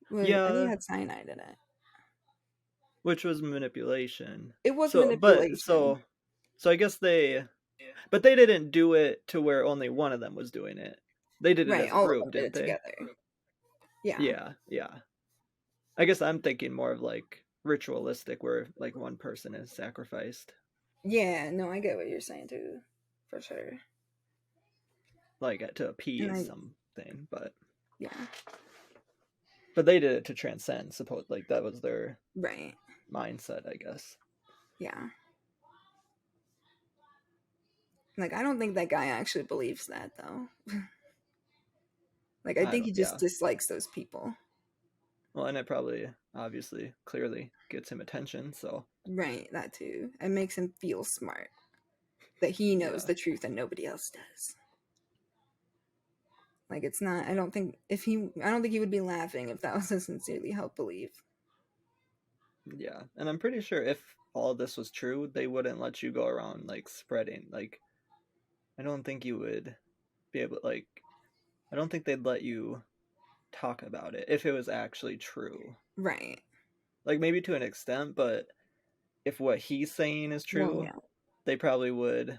Well,
yeah,
I think it had cyanide in it,
which was manipulation.
It was manipulation.
So I guess but they didn't do it to where only one of them was doing it. They did it
Right,
as a
all of
group,
them did
didn't
it
they?
together. Yeah.
Yeah, yeah. I guess I'm thinking more of like ritualistic, where like one person is sacrificed.
Yeah, no, I get what you're saying too, for sure.
Like to appease
I,
something, but
yeah,
but they did it to transcend. Suppose like that was their
right.
mindset, I guess.
Yeah. Like, I don't think that guy actually believes that, though. Like, I
I
think
don't.
he just
Yeah.
dislikes those people.
Well, and it probably, obviously, clearly gets him attention. So
Right, that too. It makes him feel smart. That he knows
yeah,
the truth and nobody else does. Like, it's not, I don't think he would be laughing if that was a sincerely held belief.
yeah, and I'm pretty sure if all this was true, they wouldn't let you go around like spreading. Like, I don't think you would be able. Like, I don't think they'd let you talk about it if it was actually true.
Right.
Like maybe to an extent, but if what he's saying is
Well,
true,
yeah.
they probably would.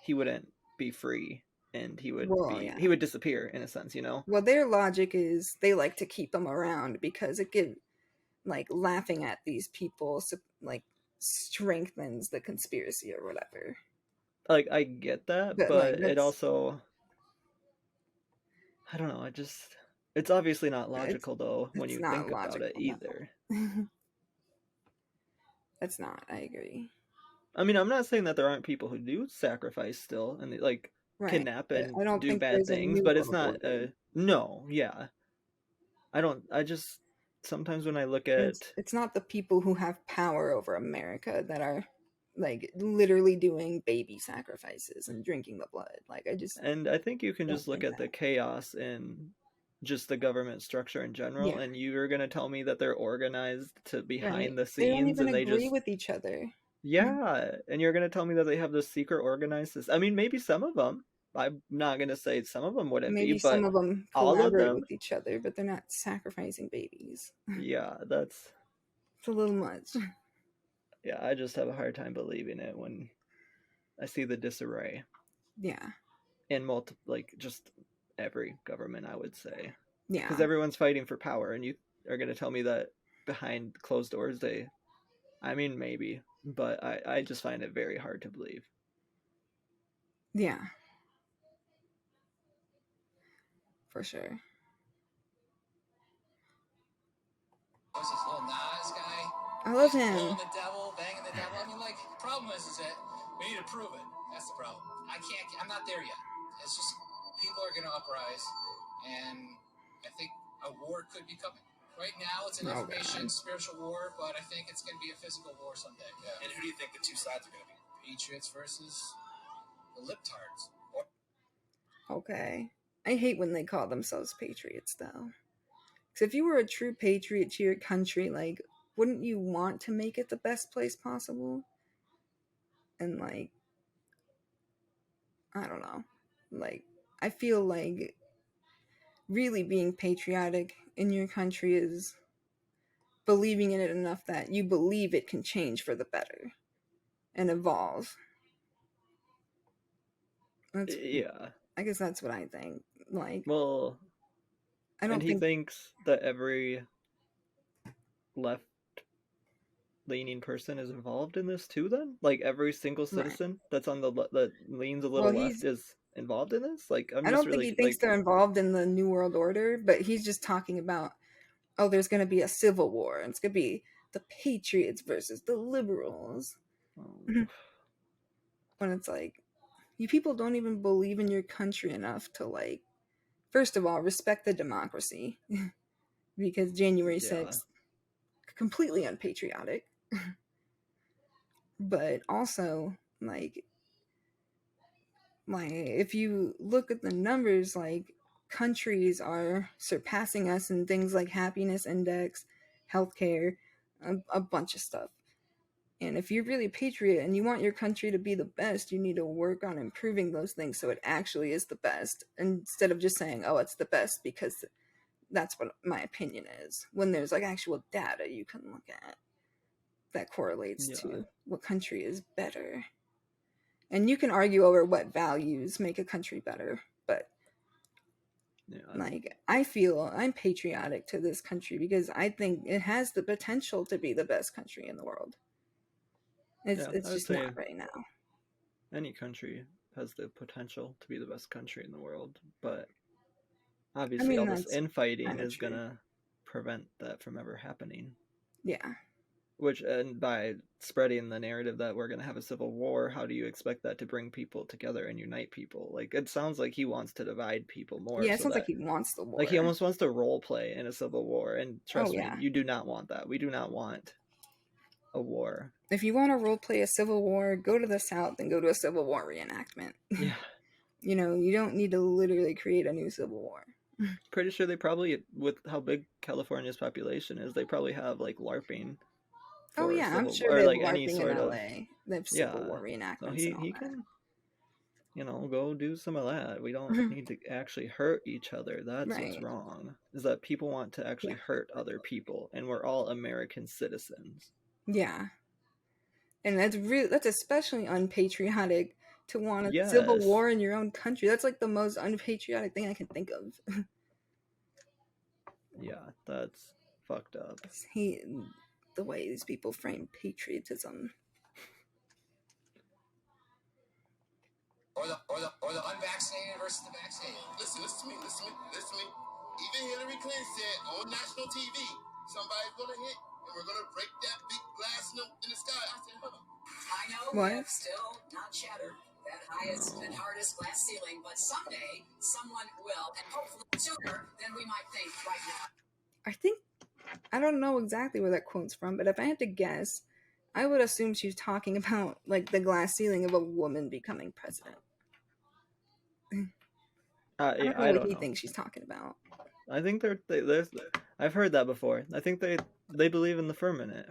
He wouldn't be free, and
Well, yeah.
he would disappear in a sense, you know.
Well, their logic is they like to keep them around because it gives, like, laughing at these people, like, strengthens the conspiracy or whatever.
Like I get that,
But, like,
but it also, I don't know. It's obviously not logical though when
it's
you
not
think about
logical,
it either.
no. It's not. I agree.
I mean, I'm not saying that there aren't people who do sacrifice still and they, like
Right.
kidnap
But
and
I don't
do
think
bad
there's a
things,
new
but it's
world
not
order.
no, yeah. I don't. I just sometimes when I look at
It's not the people who have power over America that are, like, literally doing baby sacrifices and drinking the blood. Like,
and I think you can
don't
just look
think
at the
that.
chaos in just the government structure in general,
Yeah.
and you're gonna tell me that they're organized to
Right.
behind the
They don't
scenes
even
and they
agree
just
with each other.
yeah, and you're gonna tell me that they have this secret organized system. I mean, maybe some of them. I'm not gonna say some of them wouldn't be,
Maybe some
but
of them
all of
collaborate
them,
with each other, but they're not sacrificing babies.
yeah, that's
It's a little much.
yeah. I just have a hard time believing it when I see the disarray
Yeah.
in like just every government. I would say because
Yeah.
everyone's fighting for power, and you are gonna tell me that behind closed doors they. I mean, maybe, but I just find it very hard to believe.
Yeah. For sure.
What's this little Nas guy?
I love
He's
him.
blowing the devil, banging the devil. I mean, like, the problem is that we need to prove it. That's the problem. I'm not there yet. It's just people are going to uprise, and I think a war could be coming. Right now, it's an information spiritual war, but I think it's going to be a physical war someday. Yeah. And who do you think the two sides are going to be? Patriots versus the libtards.
Okay. I hate when they call themselves patriots, though. Because if you were a true patriot to your country, like, wouldn't you want to make it the best place possible? And, like, I don't know. Like, I feel like really being patriotic in your country is believing in it enough that you believe it can change for the better and evolve.
Yeah.
I guess that's what I think. Like,
well,
I don't
and he
think
thinks that every left leaning person is involved in this too then, like every single citizen that's on that leans a little left is involved in this. Like I'm
I
just
don't think he
really
thinks
like
they're involved in the New World Order, but he's just talking about, oh, there's going to be a civil war, and it's going to be the patriots versus the liberals. When it's like, you people don't even believe in your country enough to, like, first of all, respect the democracy, because January 6th, completely unpatriotic. But also, like, if you look at the numbers, like, countries are surpassing us in things like happiness index, healthcare, a bunch of stuff. And if you're really a patriot and you want your country to be the best, you need to work on improving those things so it actually is the best, instead of just saying, oh, it's the best because that's what my opinion is, when there's, like, actual data you can look at that correlates to what country is better. And you can argue over what values make a country better, but like, I feel I'm patriotic to this country because I think it has the potential to be the best country in the world. It's just not right now.
Any country has the potential to be the best country in the world, but obviously all this infighting is going to prevent that from ever happening.
Yeah.
Which, and by spreading the narrative that we're going to have a civil war, how do you expect that to bring people together and unite people? Like, it sounds like he wants to divide people more.
Yeah, it sounds like he wants the war.
Like, he almost wants to role play in a civil war, and trust me,
yeah.
you do not want that. We do not want a war.
If you want to role play a civil war, go to the South and go to a civil war reenactment.
Yeah.
You know, you don't need to literally create a new civil war.
Pretty sure they probably, with how big California's population is, they probably have, like, LARPing.
Oh yeah, I'm sure they have LARPing in LA. They have Civil War reenactments.
So he can, you know, go do some of that. We don't need to actually hurt each other. That's what's wrong. Is that people want to actually hurt other people, and we're all American citizens.
Yeah, and that's especially unpatriotic to want a civil war in your own country. That's like the most unpatriotic thing I can think of.
Yeah, that's fucked up.
The way these people frame patriotism.
Or the unvaccinated versus the vaccinated. Listen to me. Even Hillary Clinton said on national TV, somebody's gonna hit and we're gonna break that big glass in the sky. I said, huh.
I know we have still not shattered that highest and hardest glass ceiling, but someday someone will, and hopefully sooner than we might think right now.
I don't know exactly where that quote's from, but if I had to guess, I would assume she's talking about like the glass ceiling of a woman becoming president. I don't know what he thinks she's talking about.
I think there's I've heard that before. I think they believe in the firmament.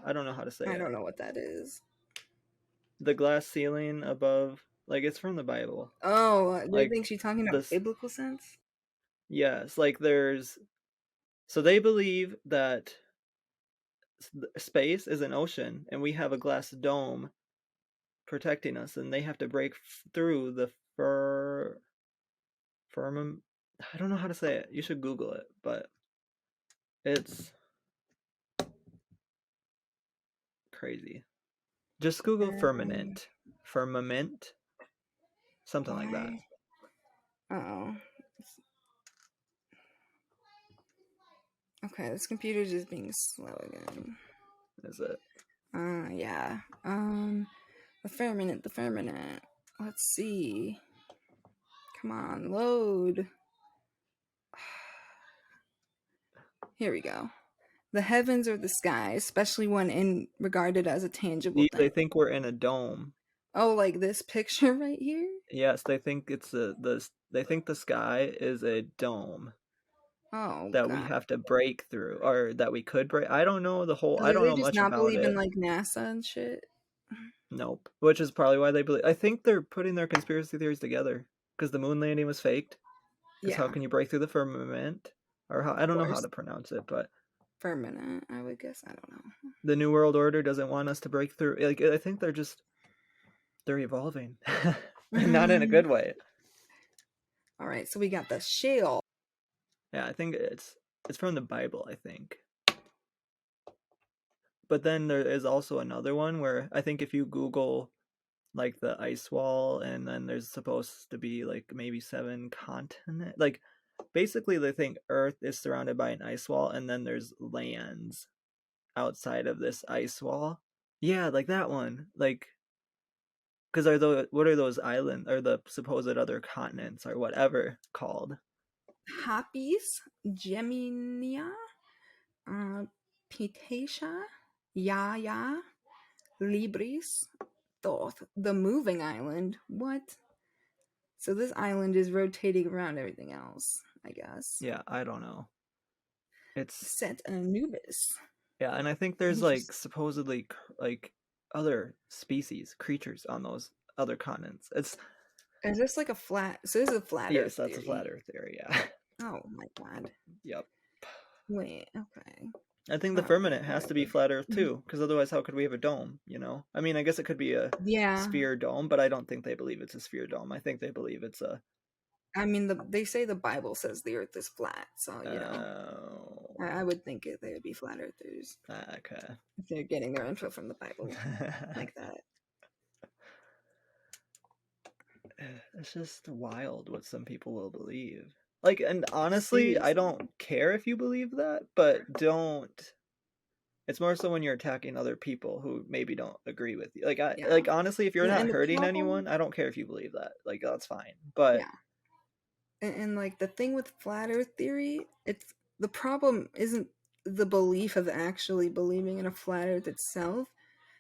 I don't know how to say it.
I don't know what that is.
The glass ceiling above, like, it's from the Bible.
Oh, do you think she's talking about biblical sense?
Yes, like so they believe that space is an ocean and we have a glass dome protecting us, and they have to break through the firmament. I don't know how to say it. You should Google it, but it's crazy. Just Google firmament. Firmament. Something like that.
Oh. Okay, this computer's just being slow again.
Is it?
Yeah. The firmament. Let's see. Come on, load. Here we go. The heavens or the sky, especially when regarded as a tangible thing.
They think we're in a dome.
Oh, like this picture right here?
Yes, they think it's they think the sky is a dome.
Oh,
that God. We have to break through, or that we could break. I don't know the whole. I don't know much about it.
Not believe in like NASA and shit.
Nope. Which is probably why they believe. I think they're putting their conspiracy theories together because the moon landing was faked. Because how can you break through the firmament? Or how? I don't know how to pronounce it, but
firmament. I would guess. I don't know.
The New World Order doesn't want us to break through. Like, I think they're evolving, not in a good way.
All right, so we got the shale.
Yeah, I think it's from the Bible, I think. But then there is also another one where I think if you Google like the ice wall, and then there's supposed to be like maybe 7 continents. Like, basically they think Earth is surrounded by an ice wall, and then there's lands outside of this ice wall. Yeah, like that one. Like, because what are those islands, or the supposed other continents, or whatever called?
Hapis, Geminia, Pitacia, Yaya, Libris, Thoth, the moving island. What? So this island is rotating around everything else, I guess.
Yeah, I don't know. It's
set Anubis.
Yeah, and I think there's like supposedly like other species, creatures on those other continents. Is
this like a flat? So this is a flat Earth.
Yes, that's a flat Earth theory. Yeah.
Oh my God.
Yep.
Wait. Okay.
I think the firmament has to be flat Earth too, because otherwise, how could we have a dome? You know, I mean, I guess it could be a sphere dome, but I don't think they believe it's a sphere dome. I think they believe it's a.
I mean, they say the Bible says the Earth is flat, so you know, I would think they would be flat earthers.
Okay.
If they're getting their info from the Bible like that.
It's just wild what some people will believe. Like, and honestly, I don't care if you believe that, but don't. It's more so when you're attacking other people who maybe don't agree with you. Like honestly, if you're not hurting anyone, I don't care if you believe that. Like, that's fine. But
and like the thing with flat Earth theory, it's the problem isn't the belief of actually believing in a flat Earth itself.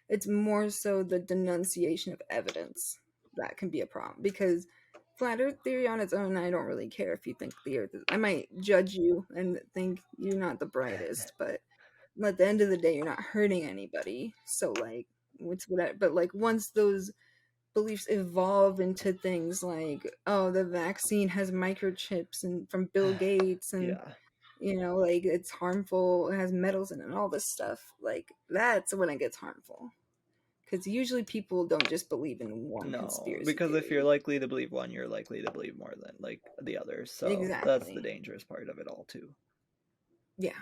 It's more so the denunciation of evidence that can be a problem, because flat Earth theory on its own, I don't really care if you think the Earth is. I might judge you and think you're not the brightest, but at the end of the day, you're not hurting anybody. So like, what's whatever. But like, once those beliefs evolve into things like, oh, the vaccine has microchips and from Bill Gates, and you know, like it's harmful, it has metals in it, and all this stuff, like that's when it gets harmful. Because usually people don't just believe in one conspiracy
because
theory.
if you're likely to believe one, you're likely to believe more than like the others. So that's the dangerous part of it all too.
Yeah.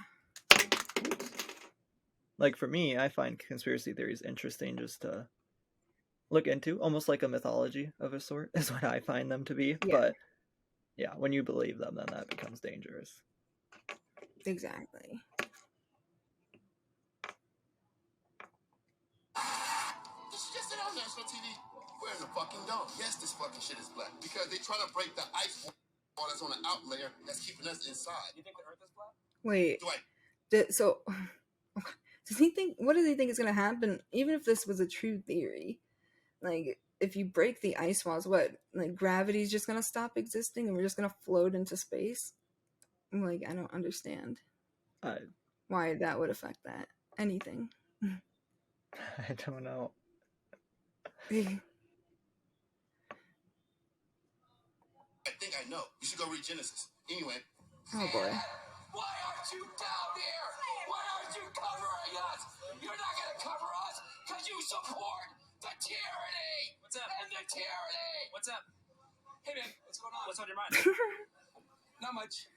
Like for me, I find conspiracy theories interesting just to look into, almost like a mythology of a sort, is what I find them to be. Yeah. But yeah, when you believe them, then that becomes dangerous.
Exactly.
On national TV, we're in the fucking dome. Yes, this fucking shit is black because they try to break the ice wall that's on the out layer that's keeping us inside. You think the Earth is black?
Wait. So, does he think? What does he think is going to happen? Even if this was a true theory, like if you break the ice walls, what? Like gravity's just going to stop existing and we're just going to float into space? Like I don't understand why that would affect that. Anything?
I don't know.
I think I know. You should go read Genesis. Anyway.
Oh boy.
Why aren't you down here? Why aren't you covering us? You're not gonna cover us because you support the tyranny. What's up? And the tyranny. What's up? Hey man, what's going on? What's on your mind? Not much.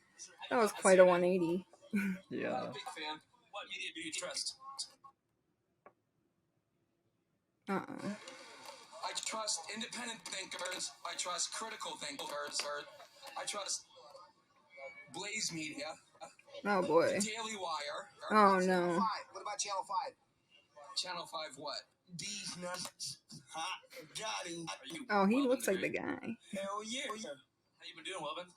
That was quite a 180.
Yeah.
I'm a big fan. What media do you trust? I trust independent thinkers. I trust critical thinkers. I trust Blaze Media.
Oh boy.
Daily Wire.
Oh no.
What about Channel 5?
Channel 5 what? These nuts. Hot. Got him.
Oh, he looks like the guy.
Hell yeah. How you been doing, Welvin?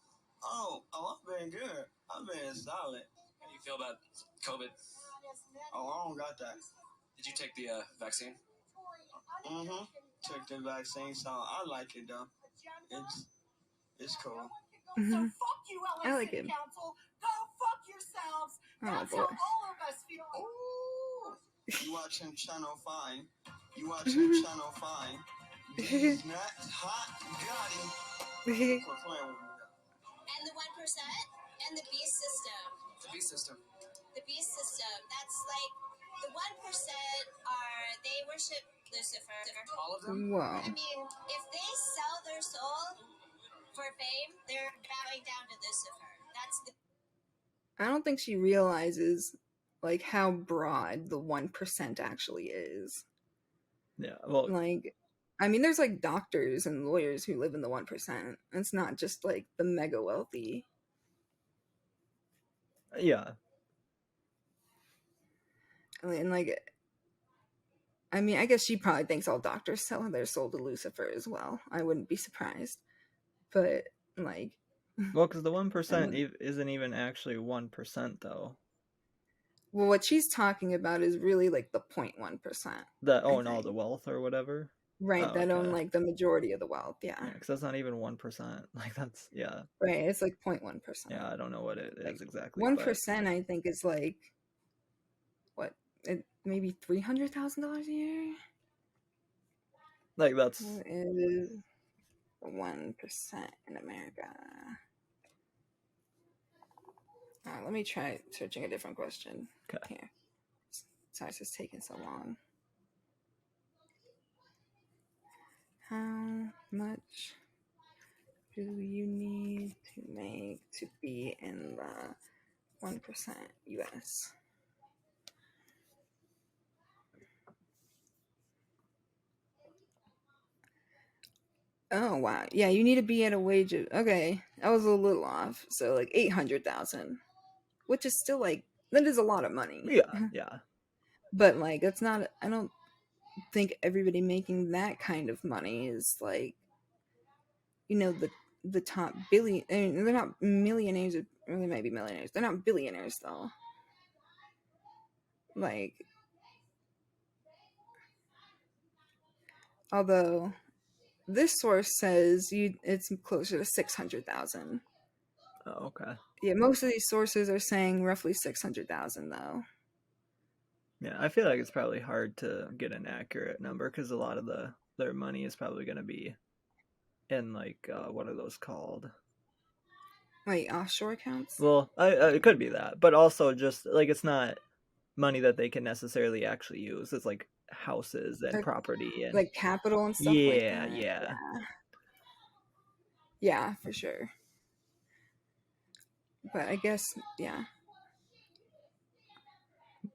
I've been good. I've been solid. How do you feel about COVID? Oh, I don't got that. Did you take the vaccine? Mm-hmm. Took the vaccine, so I like it though. It's cool.
Mm-hmm.
So fuck you, LA
I like
City
him.
Council. Go fuck yourselves. That's
boy.
how all of us feel.
Ooh. You watching Channel 5? You watching Channel 5? These nuts hot got him.
And the 1% and the beast system.
The beast system.
The beast system. That's like the 1% are they worship Lucifer.
All of them?
Wow.
I mean, if they sell their soul for fame, they're bowing down to Lucifer. That's the.
I don't think she realizes like how broad the 1% actually is.
Yeah. Well,
like, I mean, there's like doctors and lawyers who live in the 1%. It's not just like the mega wealthy.
Yeah.
And like, I mean, I guess she probably thinks all doctors sell their soul to Lucifer as well. I wouldn't be surprised. But like,
well, because the 1% isn't even actually 1% though.
Well, what she's talking about is really like the 0.1%.
That own all the wealth or whatever.
Right,
Oh,
that own like the majority of the wealth. Yeah.
Because that's not even 1%. Like that's
Right, it's like 0.1%.
Yeah, I don't know what it is exactly.
1%, I think, is like what? Maybe $300,000 a year.
Like that's.
It is 1% in America. Oh Let me try searching a different question.
Okay.
Here. Sorry, it's just taking so long. How much do you need to make to be in the 1% US? Oh wow, yeah, you need to be at a wage of, okay, I was a little off, so like 800,000, which is still like, that is a lot of money.
Yeah.
But like, that's not, I don't think everybody making that kind of money is like, you know, the top billion. I mean, they're not millionaires, or they might be millionaires. They're not billionaires though. Like, although this source says it's closer to 600,000.
Oh, okay.
Yeah, most of these sources are saying roughly 600,000 though.
Yeah, I feel like it's probably hard to get an accurate number because a lot of their money is probably going to be in like what are those called?
Wait, offshore accounts?
Well, it could be that, but also just like it's not money that they can necessarily actually use. It's like houses and property and
like capital and stuff like that. Yeah, for sure. But I guess, yeah.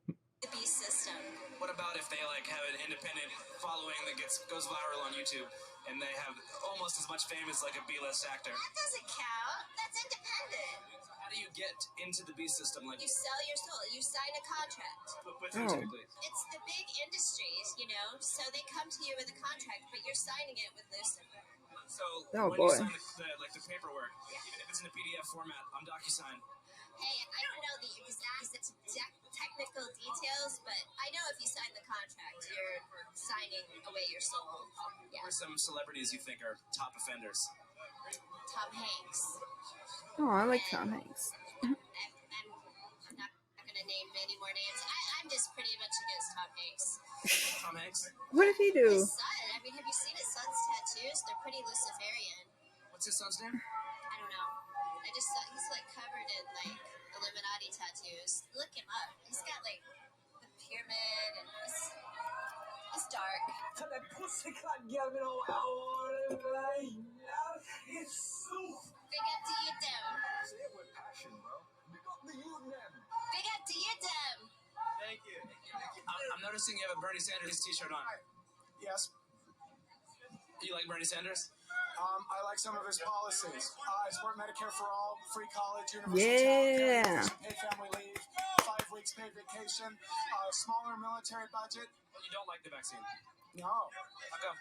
The beast system.
What about if they like have an independent following that goes viral on YouTube and they have almost as much fame as like a B-list actor?
That doesn't count. That's independent.
How do you get into the beast system? Like
you sell your soul. You sign a contract.
With who typically?
It's the big industries, you know. So they come to you with a contract, but you're signing it with Lucifer.
So
oh,
when
boy.
you sign the paperwork, even if it's in a PDF format on DocuSign.
Hey, I don't know the exact technical details, but I know if you sign the contract, you're signing away your soul. Yeah.
Who are some celebrities you think are top offenders?
Tom Hanks.
Oh, I like Tom Hanks.
I'm not going to name any more names. I'm just pretty much against Tom Hanks.
Tom Hanks?
What did he do?
His son. I mean, have you seen his son's tattoos? They're pretty Luciferian.
What's his son's name?
I don't know. I just saw he's like covered in like Illuminati tattoos. Look him up. He's got like the pyramid and he's dark.
That pussycat girl, you know, it's so.
Big up to you, Dem.
Say it with passion, bro. Big up to you, Dem.
Big up to you, Dem.
Thank you. I'm noticing you have a Bernie Sanders t-shirt on.
Yes.
You like Bernie Sanders?
I like some of his policies. I support Medicare for all, free college, universal childcare, paid family leave, 5 weeks paid vacation, smaller military budget.
But you don't like the vaccine?
No.
How come?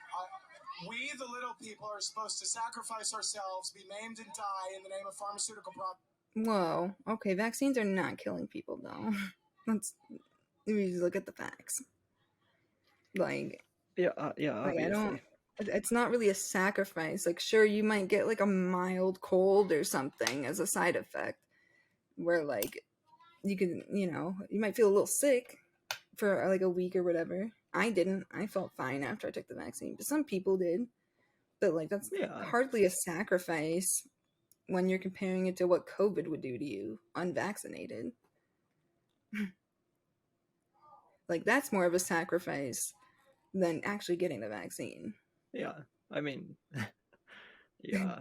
We, the little people, are supposed to sacrifice ourselves, be maimed and die in the name of pharmaceutical profit.
Whoa. Okay, vaccines are not killing people though. Let's look at the facts. Like,
yeah, obviously.
I don't. It's not really a sacrifice. Like, sure, you might get like a mild cold or something as a side effect, where like you can, you know, you might feel a little sick for like a week or whatever. I didn't. I felt fine after I took the vaccine, but some people did. But like, that's hardly a sacrifice when you're comparing it to what COVID would do to you unvaccinated. Like, that's more of a sacrifice than actually getting the vaccine.
Yeah, I mean, yeah.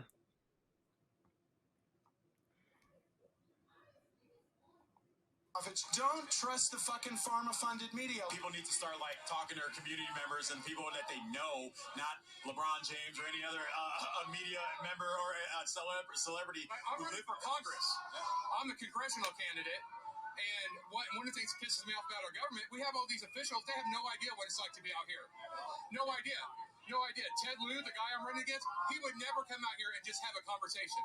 Don't trust the fucking pharma-funded media.
People need to start like talking to their community members and people that they know, not LeBron James or any other media member or celebrity.
I'm running for Congress. I'm the congressional candidate. And one of the things that pisses me off about our government, we have all these officials, they have no idea what it's like to be out here. No idea. No idea. Ted Lieu, the guy I'm running against, he would never come out here and just have a conversation.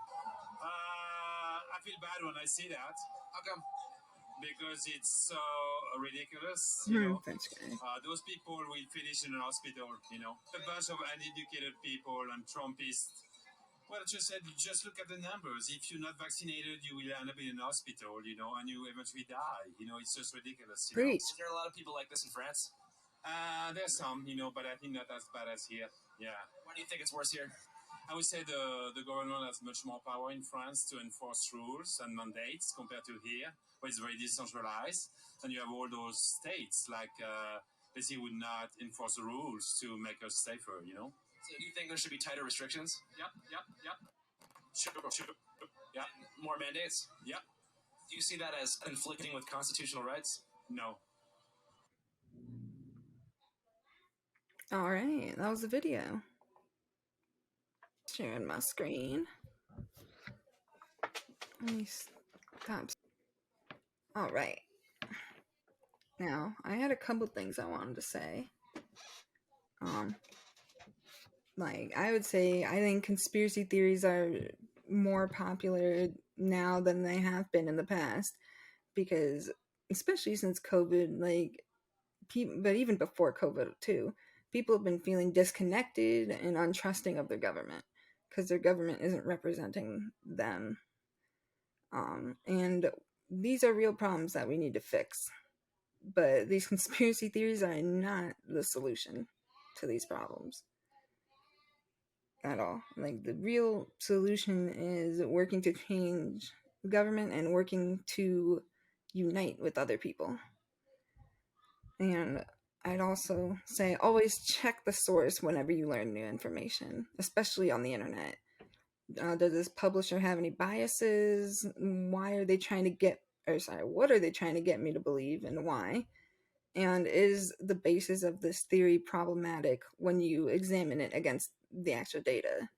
I feel bad when I see that.
How come?
Because it's so ridiculous, you know.
Thanks, guys.
Those people will finish in an hospital, you know. A bunch of uneducated people and Trumpists. Well, just look at the numbers. If you're not vaccinated, you will end up in an hospital, you know, and you eventually die. You know, it's just ridiculous. You know?
Is there a lot of people like this in France?
There's some, you know, but I think not as bad as here. Yeah.
Why do you think it's worse here?
I would say the government has much more power in France to enforce rules and mandates compared to here, where it's very decentralized. And you have all those states like basically would not enforce the rules to make us safer, you know?
So do you think there should be tighter restrictions?
Yep. Sure. Yeah.
More mandates?
Yep.
Do you see that as conflicting with constitutional rights?
No.
All right, that was the video. Sharing my screen. Let me stop. All right. Now, I had a couple things I wanted to say. Like, I would say I think conspiracy theories are more popular now than they have been in the past, because especially since COVID, like, but even before COVID too, people have been feeling disconnected and untrusting of their government because their government isn't representing them. And these are real problems that we need to fix. But these conspiracy theories are not the solution to these problems at all. Like, the real solution is working to change the government and working to unite with other people. And I'd also say always check the source whenever you learn new information, especially on the internet. Does this publisher have any biases? What are they trying to get me to believe, and why? And is the basis of this theory problematic when you examine it against the actual data?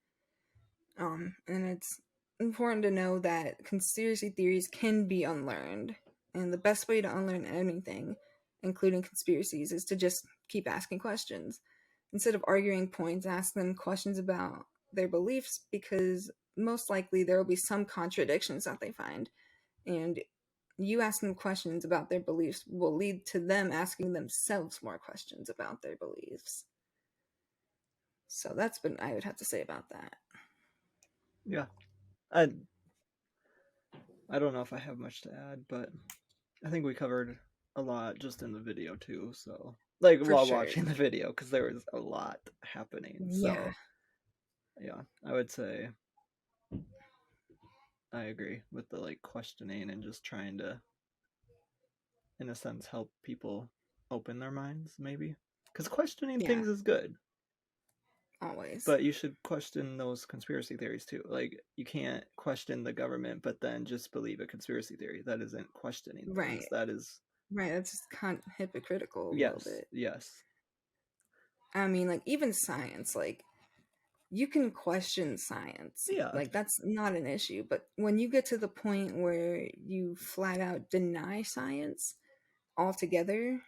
And it's important to know that conspiracy theories can be unlearned, and the best way to unlearn anything, including conspiracies, is to just keep asking questions. Instead of arguing points, ask them questions about their beliefs, because most likely there will be some contradictions that they find, and you asking them questions about their beliefs will lead to them asking themselves more questions about their beliefs. So that's what I would have to say about that.
Yeah. I don't know if I have much to add, but I think we covered a lot just in the video too. So, like, while watching the video, because there was a lot happening.
Yeah.
So, yeah, I would say I agree with the like questioning and just trying to, in a sense, help people open their minds, maybe. Because questioning things is good.
Always.
But you should question those conspiracy theories too. Like, you can't question the government but then just believe a conspiracy theory. That isn't questioning things.
Right.
That is
that's just kind of hypocritical a
yes,
little bit.
Yes.
I mean, like, even science, like, you can question science.
Yeah.
Like, that's not an issue. But when you get to the point where you flat out deny science altogether,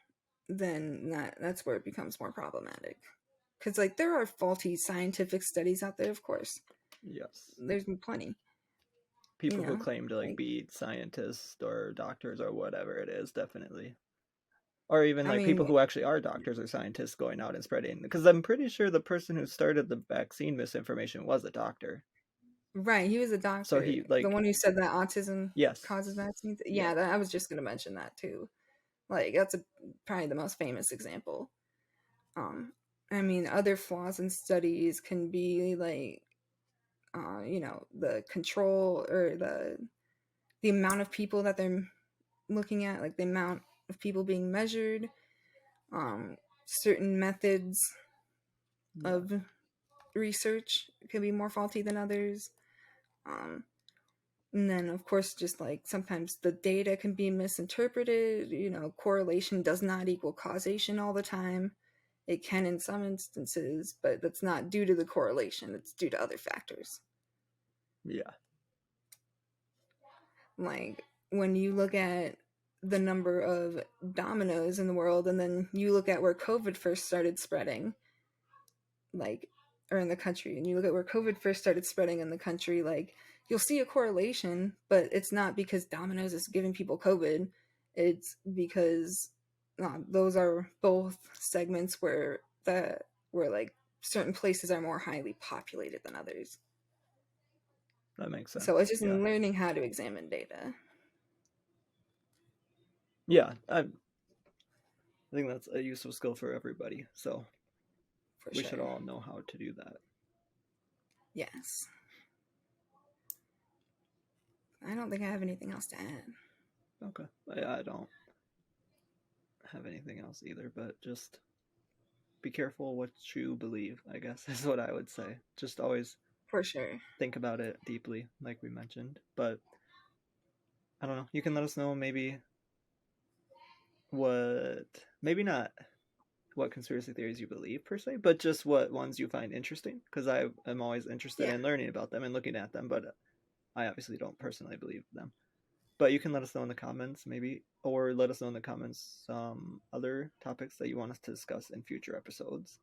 then that's where it becomes more problematic. Because, like, there are faulty scientific studies out there, of course.
Yes.
There's plenty.
People who claim to, like, be scientists or doctors or whatever it is, definitely. Or even, like, people who actually are doctors or scientists going out and spreading. Because I'm pretty sure the person who started the vaccine misinformation was a doctor.
Right, he was a doctor.
So he, like,
the one who said that autism
yes,
causes vaccines. Yeah, I was just going to mention that too. Like, that's probably the most famous example. I mean, other flaws in studies can be like, the control or the amount of people that they're looking at, like the amount of people being measured, certain methods of research can be more faulty than others. And then, of course, just like sometimes the data can be misinterpreted. Correlation does not equal causation all the time. It can in some instances, but that's not due to the correlation. It's due to other factors.
Yeah.
Like, when you look at the number of dominoes in the world, and then you look at where COVID first started spreading, or in the country, and you look at where COVID first started spreading in the country, like, you'll see a correlation, but it's not because Domino's is giving people COVID. It's because those are both segments where like certain places are more highly populated than others.
That makes sense.
So it's just learning how to examine data.
Yeah, I think that's a useful skill for everybody. So we should all know how to do that.
Yes. I don't think I have anything else to add.
Okay. I don't have anything else either, but just be careful what you believe, I guess, is what I would say. Just always
for sure
think about it deeply, like we mentioned. But I don't know. You can let us know maybe maybe not what conspiracy theories you believe per se, but just what ones you find interesting, because I am always interested in learning about them and looking at them, but I obviously don't personally believe them. But you can let us know in the comments maybe, or let us know in the comments some other topics that you want us to discuss in future episodes.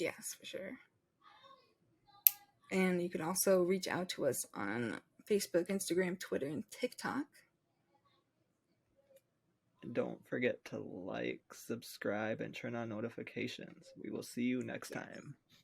Yes, for sure. And you can also reach out to us on Facebook, Instagram, Twitter, and TikTok.
And don't forget to like, subscribe, and turn on notifications. We will see you next time.